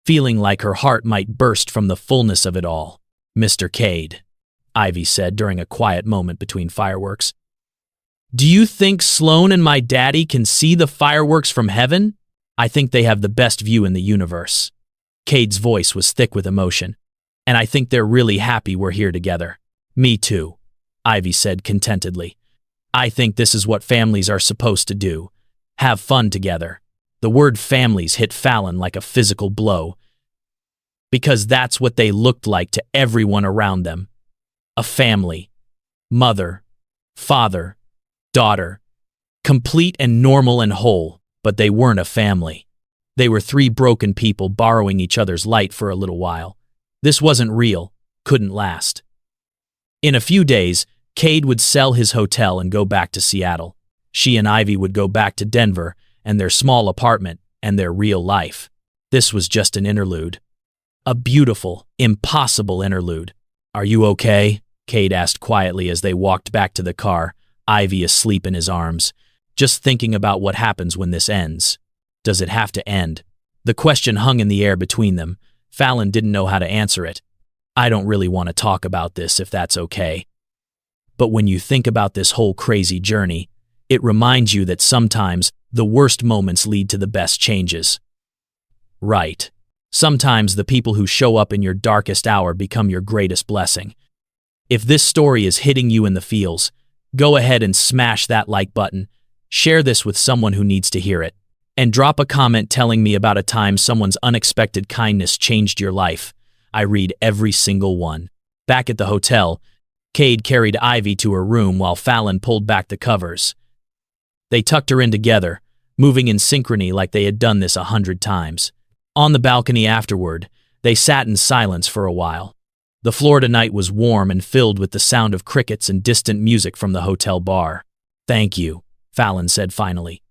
feeling like her heart might burst from the fullness of it all. Mr. Cade, Ivy said during a quiet moment between fireworks. Do you think Sloane and my daddy can see the fireworks from heaven? I think they have the best view in the universe. Cade's voice was thick with emotion. And I think they're really happy we're here together. Me too, Ivy said contentedly. I think this is what families are supposed to do. Have fun together. The word families hit Fallon like a physical blow. Because that's what they looked like to everyone around them. A family. Mother. Father. Daughter. Complete and normal and whole, but they weren't a family. They were three broken people borrowing each other's light for a little while. This wasn't real, couldn't last. In a few days, Cade would sell his hotel and go back to Seattle. She and Ivy would go back to Denver and their small apartment and their real life. This was just an interlude. A beautiful, impossible interlude. Are you okay? Cade asked quietly as they walked back to the car, Ivy asleep in his arms. Just thinking about what happens when this ends. Does it have to end? The question hung in the air between them. Fallon didn't know how to answer it. I don't really want to talk about this if that's okay. But when you think about this whole crazy journey, it reminds you that sometimes the worst moments lead to the best changes. Right. Sometimes the people who show up in your darkest hour become your greatest blessing. If this story is hitting you in the feels, go ahead and smash that like button, share this with someone who needs to hear it, and drop a comment telling me about a time someone's unexpected kindness changed your life. I read every single one. Back at the hotel, Cade carried Ivy to her room while Fallon pulled back the covers. They tucked her in together, moving in synchrony like they had done this 100 times. On the balcony afterward, they sat in silence for a while. The Florida night was warm and filled with the sound of crickets and distant music from the hotel bar. Thank you, Fallon said finally.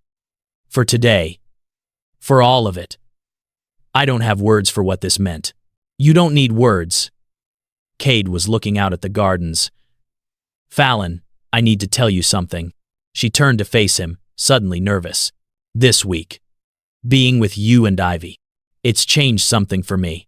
For today. For all of it. I don't have words for what this meant. You don't need words. Cade was looking out at the gardens. Fallon, I need to tell you something. She turned to face him, suddenly nervous. This week. Being with you and Ivy. It's changed something for me.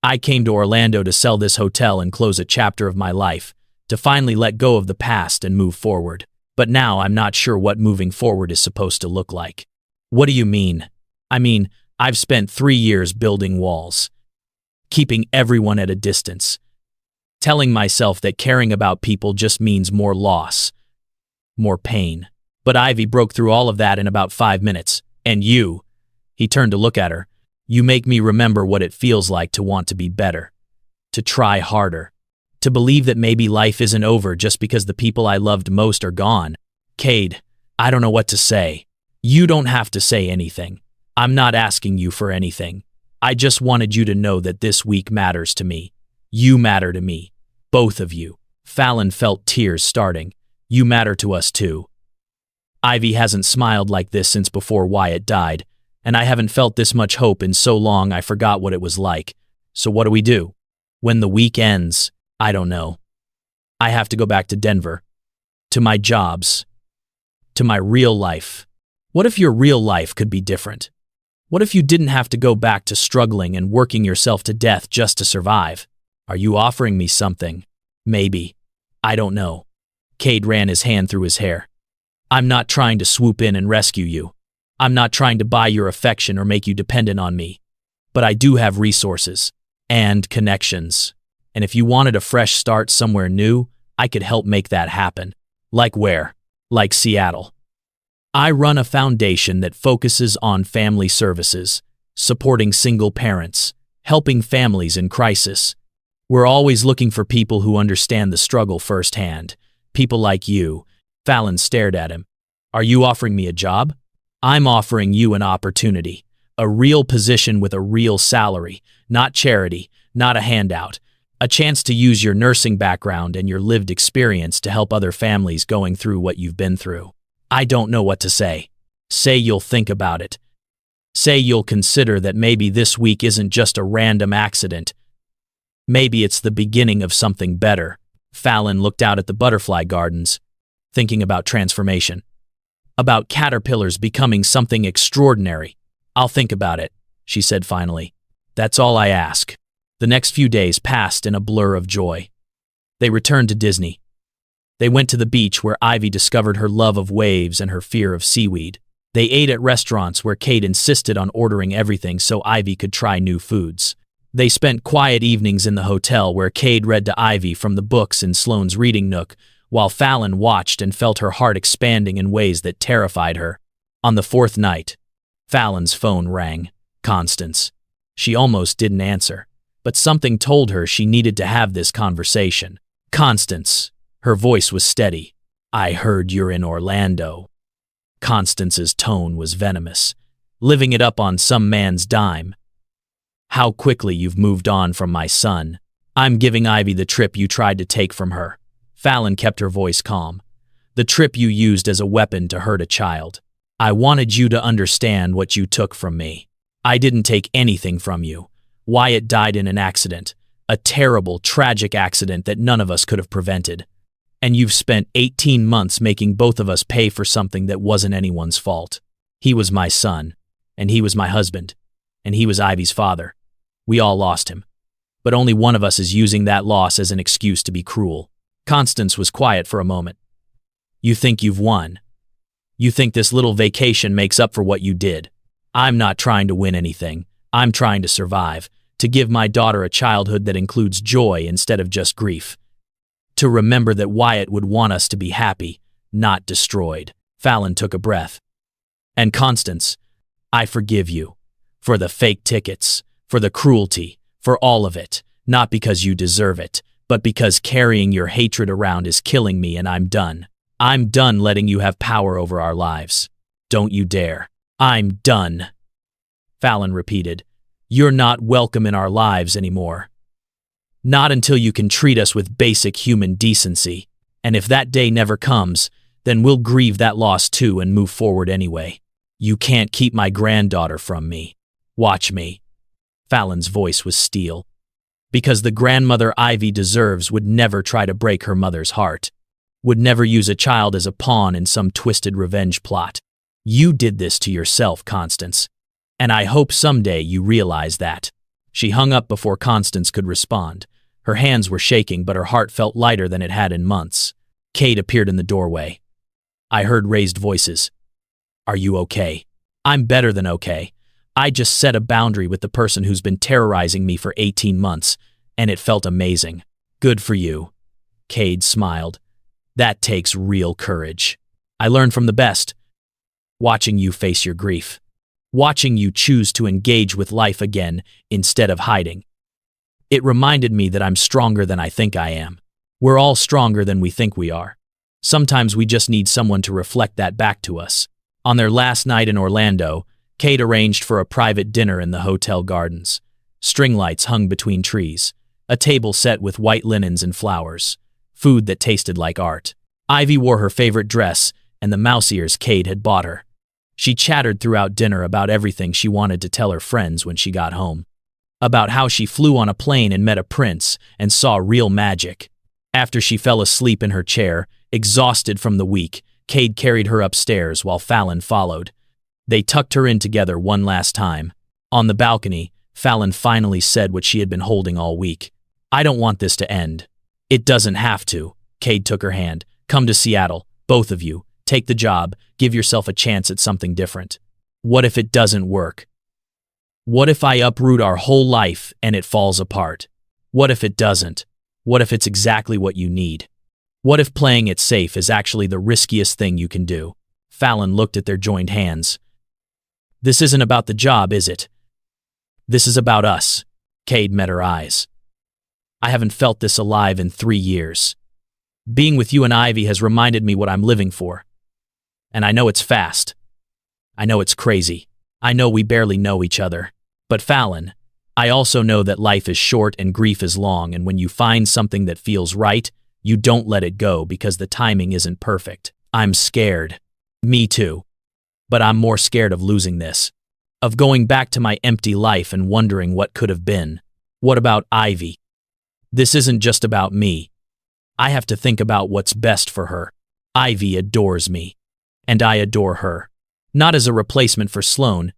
I came to Orlando to sell this hotel and close a chapter of my life, to finally let go of the past and move forward. But now I'm not sure what moving forward is supposed to look like. What do you mean? I mean, I've spent 3 years building walls, keeping everyone at a distance, telling myself that caring about people just means more loss, more pain. But Ivy broke through all of that in about 5 minutes. And you, he turned to look at her, you make me remember what it feels like to want to be better, to try harder, to believe that maybe life isn't over just because the people I loved most are gone. Cade, I don't know what to say. You don't have to say anything. I'm not asking you for anything. I just wanted you to know that this week matters to me. You matter to me. Both of you. Fallon felt tears starting. You matter to us too. Ivy hasn't smiled like this since before Wyatt died, and I haven't felt this much hope in so long I forgot what it was like. So what do we do? When the week ends, I don't know. I have to go back to Denver. To my jobs. To my real life. What if your real life could be different? What if you didn't have to go back to struggling and working yourself to death just to survive? Are you offering me something? Maybe. I don't know. Cade ran his hand through his hair. I'm not trying to swoop in and rescue you. I'm not trying to buy your affection or make you dependent on me. But I do have resources and connections. And if you wanted a fresh start somewhere new, I could help make that happen. Like where? Like Seattle. I run a foundation that focuses on family services, supporting single parents, helping families in crisis. We're always looking for people who understand the struggle firsthand. People like you. Fallon stared at him. Are you offering me a job? I'm offering you an opportunity, a real position with a real salary, not charity, not a handout, a chance to use your nursing background and your lived experience to help other families going through what you've been through. I don't know what to say. Say you'll think about it. Say you'll consider that maybe this week isn't just a random accident. Maybe it's the beginning of something better. Fallon looked out at the butterfly gardens, thinking about transformation. About caterpillars becoming something extraordinary. I'll think about it, she said finally. That's all I ask. The next few days passed in a blur of joy. They returned to Disney. They went to the beach where Ivy discovered her love of waves and her fear of seaweed. They ate at restaurants where Kate insisted on ordering everything so Ivy could try new foods. They spent quiet evenings in the hotel where Cade read to Ivy from the books in Sloane's reading nook, while Fallon watched and felt her heart expanding in ways that terrified her. On the fourth night, Fallon's phone rang. Constance. She almost didn't answer, but something told her she needed to have this conversation. Constance. Her voice was steady. I heard you're in Orlando. Constance's tone was venomous, living it up on some man's dime. How quickly you've moved on from my son. I'm giving Ivy the trip you tried to take from her. Fallon kept her voice calm. The trip you used as a weapon to hurt a child. I wanted you to understand what you took from me. I didn't take anything from you. Wyatt died in an accident. A terrible, tragic accident that none of us could have prevented. And you've spent 18 months making both of us pay for something that wasn't anyone's fault. He was my son, and he was my husband, and he was Ivy's father. We all lost him. But only one of us is using that loss as an excuse to be cruel. Constance was quiet for a moment. You think you've won. You think this little vacation makes up for what you did. I'm not trying to win anything. I'm trying to survive, to give my daughter a childhood that includes joy instead of just grief. To remember that Wyatt would want us to be happy, not destroyed. Fallon took a breath. And Constance, I forgive you. For the fake tickets, for the cruelty, for all of it. Not because you deserve it, but because carrying your hatred around is killing me and I'm done. I'm done letting you have power over our lives. Don't you dare. I'm done. Fallon repeated. You're not welcome in our lives anymore. Not until you can treat us with basic human decency. And if that day never comes, then we'll grieve that loss too and move forward anyway. You can't keep my granddaughter from me. Watch me. Fallon's voice was steel. Because the grandmother Ivy deserves would never try to break her mother's heart. Would never use a child as a pawn in some twisted revenge plot. You did this to yourself, Constance. And I hope someday you realize that. She hung up before Constance could respond. Her hands were shaking, but her heart felt lighter than it had in months. Kate appeared in the doorway. I heard raised voices. Are you okay? I'm better than okay. I just set a boundary with the person who's been terrorizing me for 18 months, and it felt amazing. Good for you. Cade smiled. That takes real courage. I learned from the best. Watching you face your grief. Watching you choose to engage with life again instead of hiding. It reminded me that I'm stronger than I think I am. We're all stronger than we think we are. Sometimes we just need someone to reflect that back to us. On their last night in Orlando, Kate arranged for a private dinner in the hotel gardens. String lights hung between trees. A table set with white linens and flowers. Food that tasted like art. Ivy wore her favorite dress and the mouse ears Kate had bought her. She chattered throughout dinner about everything she wanted to tell her friends when she got home. About how she flew on a plane and met a prince and saw real magic. After she fell asleep in her chair, exhausted from the week, Cade carried her upstairs while Fallon followed. They tucked her in together one last time. On the balcony, Fallon finally said what she had been holding all week. I don't want this to end. It doesn't have to. Cade took her hand. Come to Seattle, both of you. Take the job. Give yourself a chance at something different. What if it doesn't work? What if I uproot our whole life and it falls apart? What if it doesn't? What if it's exactly what you need? What if playing it safe is actually the riskiest thing you can do? Fallon looked at their joined hands. This isn't about the job, is it? This is about us. Cade met her eyes. I haven't felt this alive in 3 years. Being with you and Ivy has reminded me what I'm living for. And I know it's fast. I know it's crazy. I know we barely know each other. But Fallon, I also know that life is short and grief is long, and when you find something that feels right, you don't let it go because the timing isn't perfect. I'm scared. Me too. But I'm more scared of losing this. Of going back to my empty life and wondering what could have been. What about Ivy? This isn't just about me. I have to think about what's best for her. Ivy adores me. And I adore her. Not as a replacement for Sloane.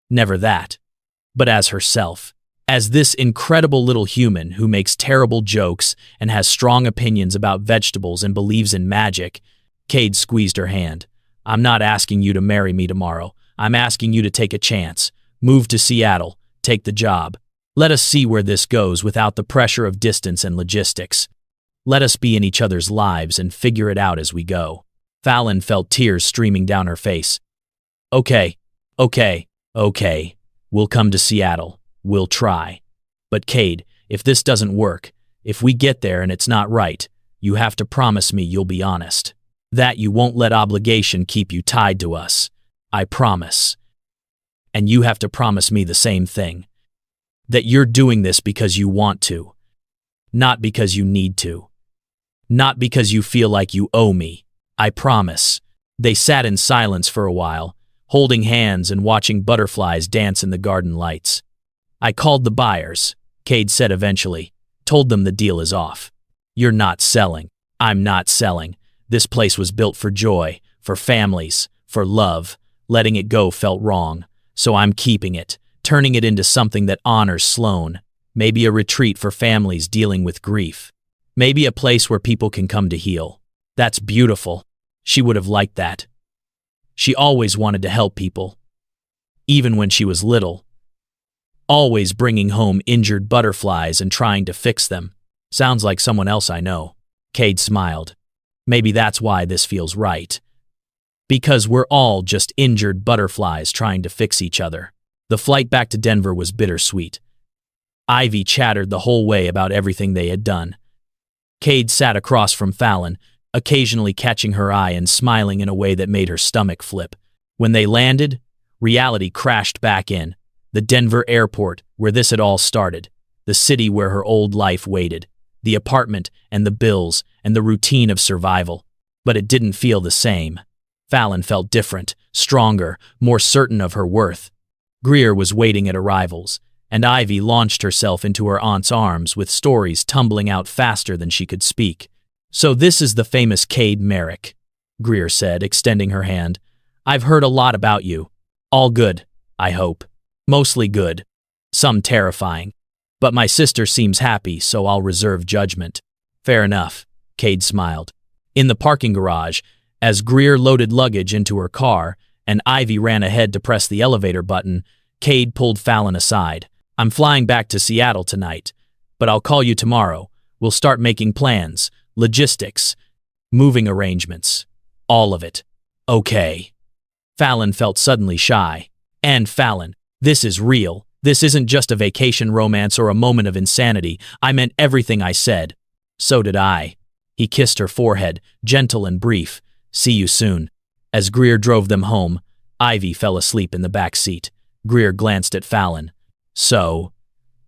Never that. But as herself. As this incredible little human who makes terrible jokes and has strong opinions about vegetables and believes in magic. Cade squeezed her hand. I'm not asking you to marry me tomorrow. I'm asking you to take a chance. Move to Seattle. Take the job. Let us see where this goes without the pressure of distance and logistics. Let us be in each other's lives and figure it out as we go. Fallon felt tears streaming down her face. Okay. We'll come to Seattle. We'll try. But Cade, if this doesn't work, if we get there and it's not right, you have to promise me you'll be honest. That you won't let obligation keep you tied to us. I promise. And you have to promise me the same thing. That you're doing this because you want to. Not because you need to. Not because you feel like you owe me. I promise. They sat in silence for a while, holding hands and watching butterflies dance in the garden lights. I called the buyers, Cade said eventually. Told them the deal is off. You're not selling. I'm not selling. This place was built for joy, for families, for love. Letting it go felt wrong, so I'm keeping it, turning it into something that honors Sloane. Maybe a retreat for families dealing with grief. Maybe a place where people can come to heal. That's beautiful. She would have liked that. She always wanted to help people. Even when she was little. Always bringing home injured butterflies and trying to fix them. Sounds like someone else I know. Cade smiled. Maybe that's why this feels right. Because we're all just injured butterflies trying to fix each other. The flight back to Denver was bittersweet. Ivy chattered the whole way about everything they had done. Cade sat across from Fallon, occasionally catching her eye and smiling in a way that made her stomach flip. When they landed, reality crashed back in. The Denver airport, where this had all started. The city where her old life waited. The apartment and the bills and the routine of survival. But it didn't feel the same. Fallon felt different, stronger, more certain of her worth. Greer was waiting at arrivals, and Ivy launched herself into her aunt's arms with stories tumbling out faster than she could speak. So this is the famous Cade Merrick, Greer said, extending her hand. I've heard a lot about you. All good, I hope. Mostly good. Some terrifying. But my sister seems happy, so I'll reserve judgment. Fair enough, Cade smiled. In the parking garage, as Greer loaded luggage into her car and Ivy ran ahead to press the elevator button, Cade pulled Fallon aside. I'm flying back to Seattle tonight, but I'll call you tomorrow. We'll start making plans, logistics, moving arrangements. All of it. Okay. Fallon felt suddenly shy. And Fallon, this is real. This isn't just a vacation romance or a moment of insanity. I meant everything I said. So did I. He kissed her forehead, gentle and brief. See you soon. As Greer drove them home, Ivy fell asleep in the back seat. Greer glanced at Fallon. So,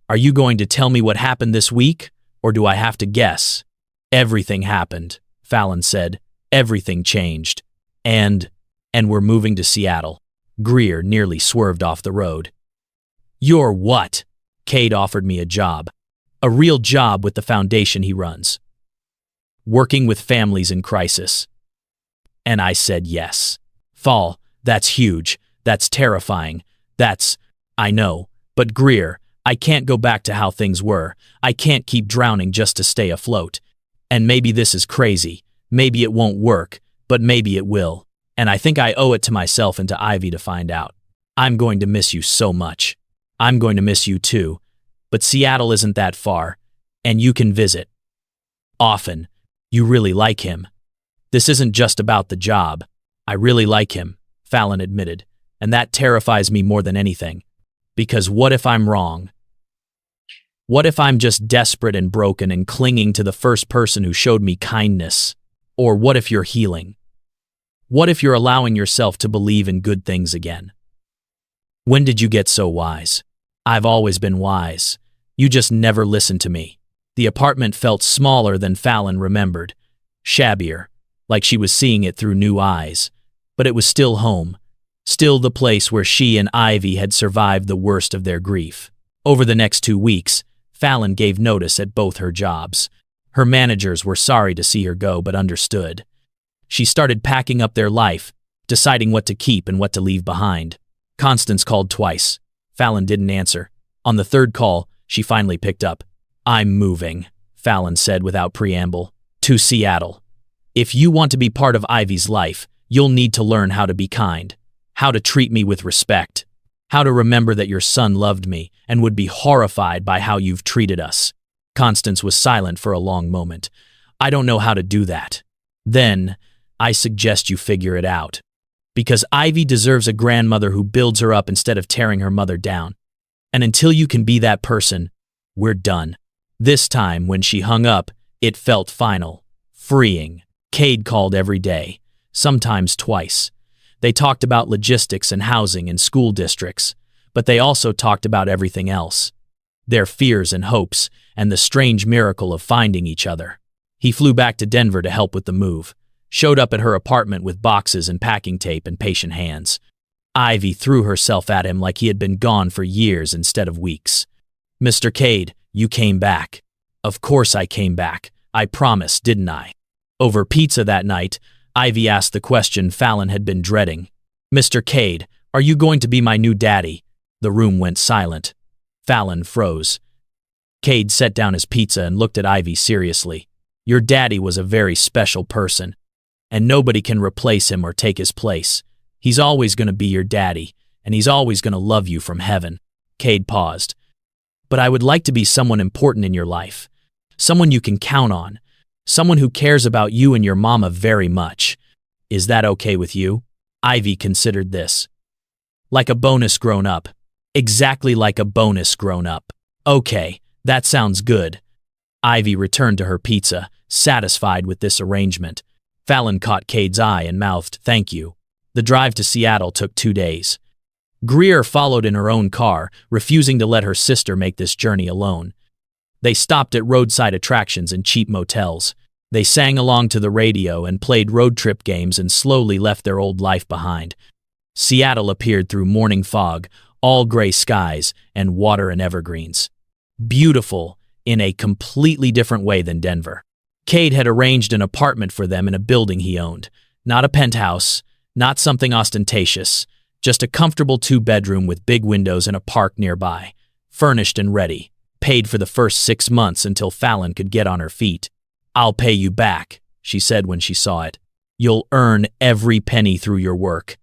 are you going to tell me what happened this week, or do I have to guess? Everything happened, Fallon said. Everything changed. And we're moving to Seattle. Greer nearly swerved off the road. You're what? Cade offered me a job. A real job with the foundation he runs. Working with families in crisis. And I said yes. Fall, that's huge. That's terrifying. I know. But Greer, I can't go back to how things were. I can't keep drowning just to stay afloat. And maybe this is crazy. Maybe it won't work, but maybe it will. And I think I owe it to myself and to Ivy to find out. I'm going to miss you so much. I'm going to miss you too. But Seattle isn't that far, and you can visit. Often. You really like him. This isn't just about the job. I really like him, Fallon admitted, and that terrifies me more than anything. Because what if I'm wrong? What if I'm just desperate and broken and clinging to the first person who showed me kindness? Or what if you're healing? What if you're allowing yourself to believe in good things again? When did you get so wise? I've always been wise. You just never listened to me. The apartment felt smaller than Fallon remembered, shabbier, like she was seeing it through new eyes. But it was still home, still the place where she and Ivy had survived the worst of their grief. Over the next 2 weeks, Fallon gave notice at both her jobs. Her managers were sorry to see her go, but understood. She started packing up their life, deciding what to keep and what to leave behind. Constance called twice. Fallon didn't answer. On the third call, she finally picked up. I'm moving, Fallon said without preamble, to Seattle. If you want to be part of Ivy's life, you'll need to learn how to be kind, how to treat me with respect, how to remember that your son loved me and would be horrified by how you've treated us. Constance was silent for a long moment. I don't know how to do that. Then, I suggest you figure it out. Because Ivy deserves a grandmother who builds her up instead of tearing her mother down. And until you can be that person, we're done. This time, when she hung up, it felt final, freeing. Cade called every day, sometimes twice. They talked about logistics and housing and school districts, but they also talked about everything else. Their fears and hopes, and the strange miracle of finding each other. He flew back to Denver to help with the move, showed up at her apartment with boxes and packing tape and patient hands. Ivy threw herself at him like he had been gone for years instead of weeks. Mr. Cade, you came back. Of course I came back. I promised, didn't I? Over pizza that night, Ivy asked the question Fallon had been dreading. Mr. Cade, are you going to be my new daddy? The room went silent. Fallon froze. Cade set down his pizza and looked at Ivy seriously. Your daddy was a very special person, and nobody can replace him or take his place. He's always going to be your daddy, and he's always going to love you from heaven. Cade paused. But I would like to be someone important in your life. Someone you can count on. Someone who cares about you and your mama very much. Is that okay with you? Ivy considered this. Like a bonus grown up. Exactly like a bonus grown up. Okay, that sounds good. Ivy returned to her pizza, satisfied with this arrangement. Fallon caught Cade's eye and mouthed, thank you. The drive to Seattle took 2 days. Greer followed in her own car, refusing to let her sister make this journey alone. They stopped at roadside attractions and cheap motels. They sang along to the radio and played road trip games and slowly left their old life behind. Seattle appeared through morning fog, all gray skies, and water and evergreens. Beautiful, in a completely different way than Denver. Cade had arranged an apartment for them in a building he owned. Not a penthouse, not something ostentatious, just a comfortable 2-bedroom with big windows and a park nearby. Furnished and ready. Paid for the first 6 months until Fallon could get on her feet. I'll pay you back, she said when she saw it. You'll earn every penny through your work.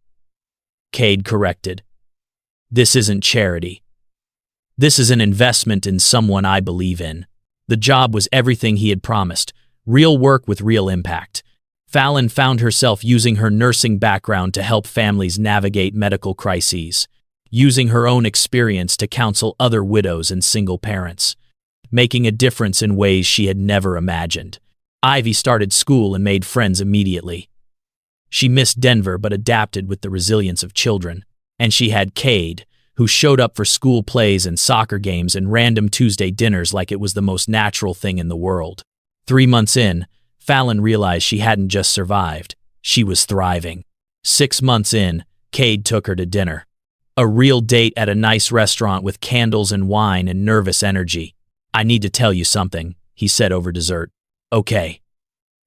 Cade corrected. This isn't charity. This is an investment in someone I believe in. The job was everything he had promised. Real work with real impact. Fallon found herself using her nursing background to help families navigate medical crises, using her own experience to counsel other widows and single parents, making a difference in ways she had never imagined. Ivy started school and made friends immediately. She missed Denver but adapted with the resilience of children. And she had Cade, who showed up for school plays and soccer games and random Tuesday dinners like it was the most natural thing in the world. 3 months in, Fallon realized she hadn't just survived, she was thriving. 6 months in, Cade took her to dinner. A real date at a nice restaurant with candles and wine and nervous energy. I need to tell you something, he said over dessert. Okay.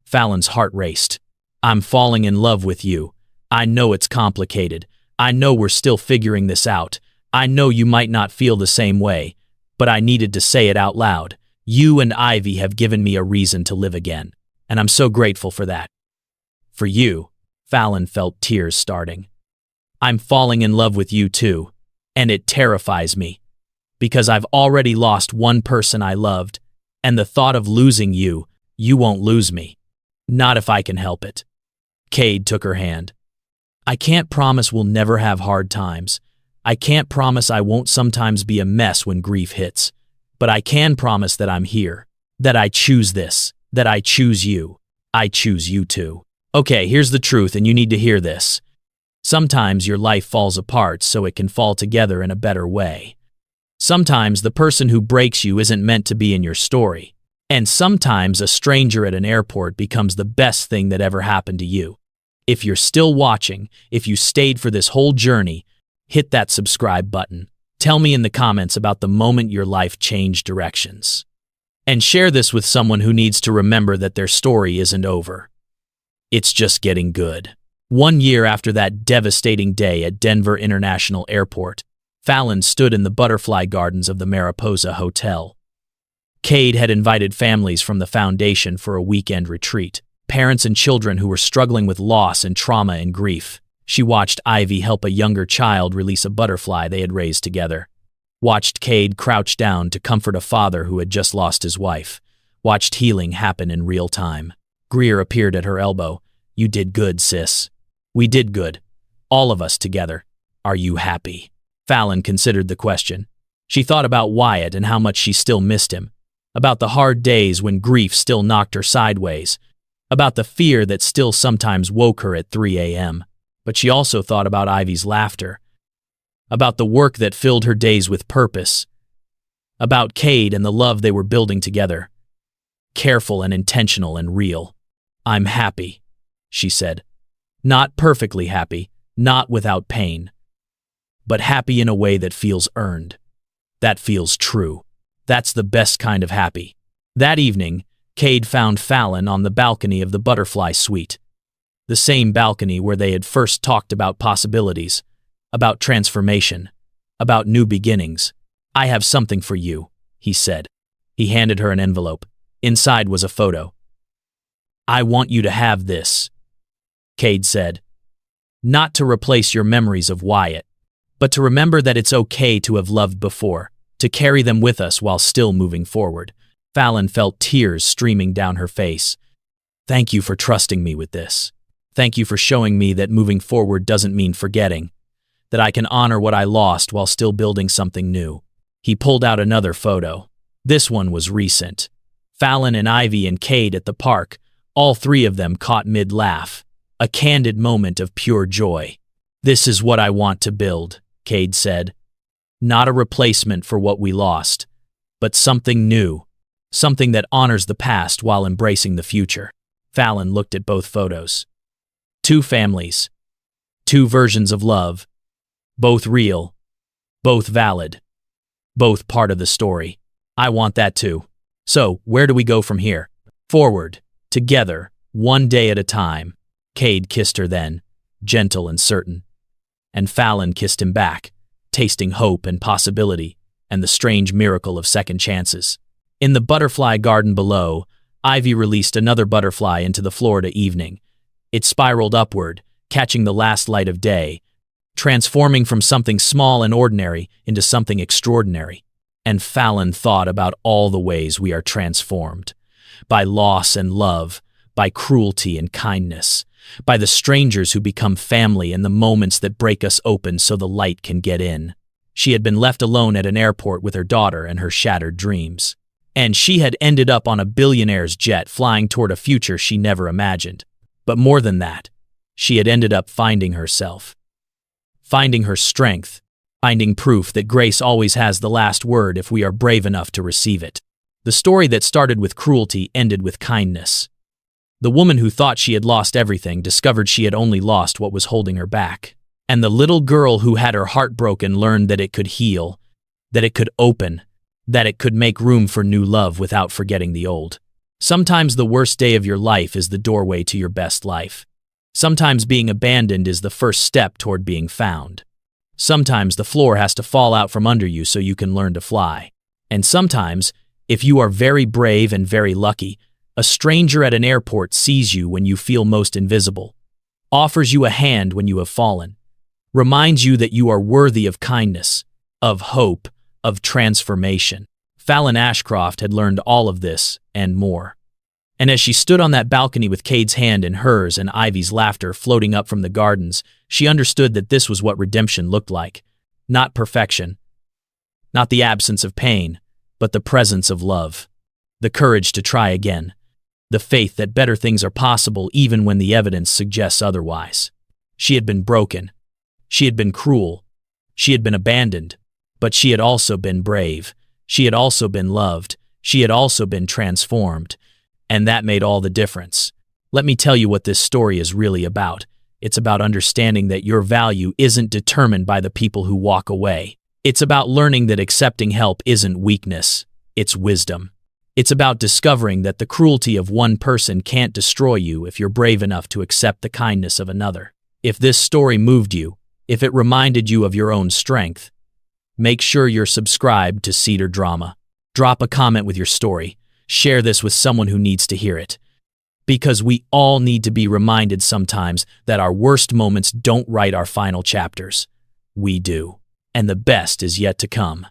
Fallon's heart raced. I'm falling in love with you. I know it's complicated, I know we're still figuring this out. I know you might not feel the same way, but I needed to say it out loud. You and Ivy have given me a reason to live again, and I'm so grateful for that. For you, Fallon felt tears starting. I'm falling in love with you too, and it terrifies me, because I've already lost one person I loved, and the thought of losing you, you won't lose me. Not if I can help it. Cade took her hand. I can't promise we'll never have hard times. I can't promise I won't sometimes be a mess when grief hits. But I can promise that I'm here, that I choose this, that I choose you. I choose you too. Okay, here's the truth, and you need to hear this. Sometimes your life falls apart so it can fall together in a better way. Sometimes the person who breaks you isn't meant to be in your story. And sometimes a stranger at an airport becomes the best thing that ever happened to you. If you're still watching, if you stayed for this whole journey, hit that subscribe button. Tell me in the comments about the moment your life changed directions. And share this with someone who needs to remember that their story isn't over. It's just getting good. 1 year after that devastating day at Denver International Airport, Fallon stood in the butterfly gardens of the Mariposa Hotel. Cade had invited families from the foundation for a weekend retreat, parents and children who were struggling with loss and trauma and grief. She watched Ivy help a younger child release a butterfly they had raised together. Watched Cade crouch down to comfort a father who had just lost his wife. Watched healing happen in real time. Greer appeared at her elbow. You did good, sis. We did good. All of us together. Are you happy? Fallon considered the question. She thought about Wyatt and how much she still missed him. About the hard days when grief still knocked her sideways. About the fear that still sometimes woke her at 3 a.m. But she also thought about Ivy's laughter, about the work that filled her days with purpose, about Cade and the love they were building together. Careful and intentional and real. I'm happy, she said. Not perfectly happy, not without pain, but happy in a way that feels earned. That feels true. That's the best kind of happy. That evening, Cade found Fallon on the balcony of the Butterfly Suite. The same balcony where they had first talked about possibilities, about transformation, about new beginnings. I have something for you, he said. He handed her an envelope. Inside was a photo. I want you to have this, Cade said. Not to replace your memories of Wyatt, but to remember that it's okay to have loved before, to carry them with us while still moving forward. Fallon felt tears streaming down her face. Thank you for trusting me with this. Thank you for showing me that moving forward doesn't mean forgetting, that I can honor what I lost while still building something new. He pulled out another photo. This one was recent. Fallon and Ivy and Cade at the park, all three of them caught mid-laugh, a candid moment of pure joy. This is what I want to build, Cade said. Not a replacement for what we lost, but something new, something that honors the past while embracing the future. Fallon looked at both photos. Two families, two versions of love, both real, both valid, both part of the story. I want that too. So, where do we go from here? Forward, together, one day at a time. Cade kissed her then, gentle and certain. And Fallon kissed him back, tasting hope and possibility and the strange miracle of second chances. In the butterfly garden below, Ivy released another butterfly into the Florida evening. It spiraled upward, catching the last light of day, transforming from something small and ordinary into something extraordinary. And Fallon thought about all the ways we are transformed. By loss and love, by cruelty and kindness, by the strangers who become family and the moments that break us open so the light can get in. She had been left alone at an airport with her daughter and her shattered dreams. And she had ended up on a billionaire's jet flying toward a future she never imagined. But more than that, she had ended up finding herself, finding her strength, finding proof that grace always has the last word if we are brave enough to receive it. The story that started with cruelty ended with kindness. The woman who thought she had lost everything discovered she had only lost what was holding her back. And the little girl who had her heart broken learned that it could heal, that it could open, that it could make room for new love without forgetting the old. Sometimes the worst day of your life is the doorway to your best life. Sometimes being abandoned is the first step toward being found. Sometimes the floor has to fall out from under you so you can learn to fly. And sometimes, if you are very brave and very lucky, a stranger at an airport sees you when you feel most invisible, offers you a hand when you have fallen, reminds you that you are worthy of kindness, of hope, of transformation. Fallon Ashcroft had learned all of this and more. And as she stood on that balcony with Cade's hand in hers and Ivy's laughter floating up from the gardens, she understood that this was what redemption looked like. Not perfection, not the absence of pain, but the presence of love. The courage to try again. The faith that better things are possible even when the evidence suggests otherwise. She had been broken. She had been cruel. She had been abandoned. But she had also been brave. She had also been loved. She had also been transformed. And that made all the difference. Let me tell you what this story is really about. It's about understanding that your value isn't determined by the people who walk away. It's about learning that accepting help isn't weakness, it's wisdom. It's about discovering that the cruelty of one person can't destroy you if you're brave enough to accept the kindness of another. If this story moved you, if it reminded you of your own strength, make sure you're subscribed to Cedar Drama. Drop a comment with your story. Share this with someone who needs to hear it. Because we all need to be reminded sometimes that our worst moments don't write our final chapters. We do. And the best is yet to come.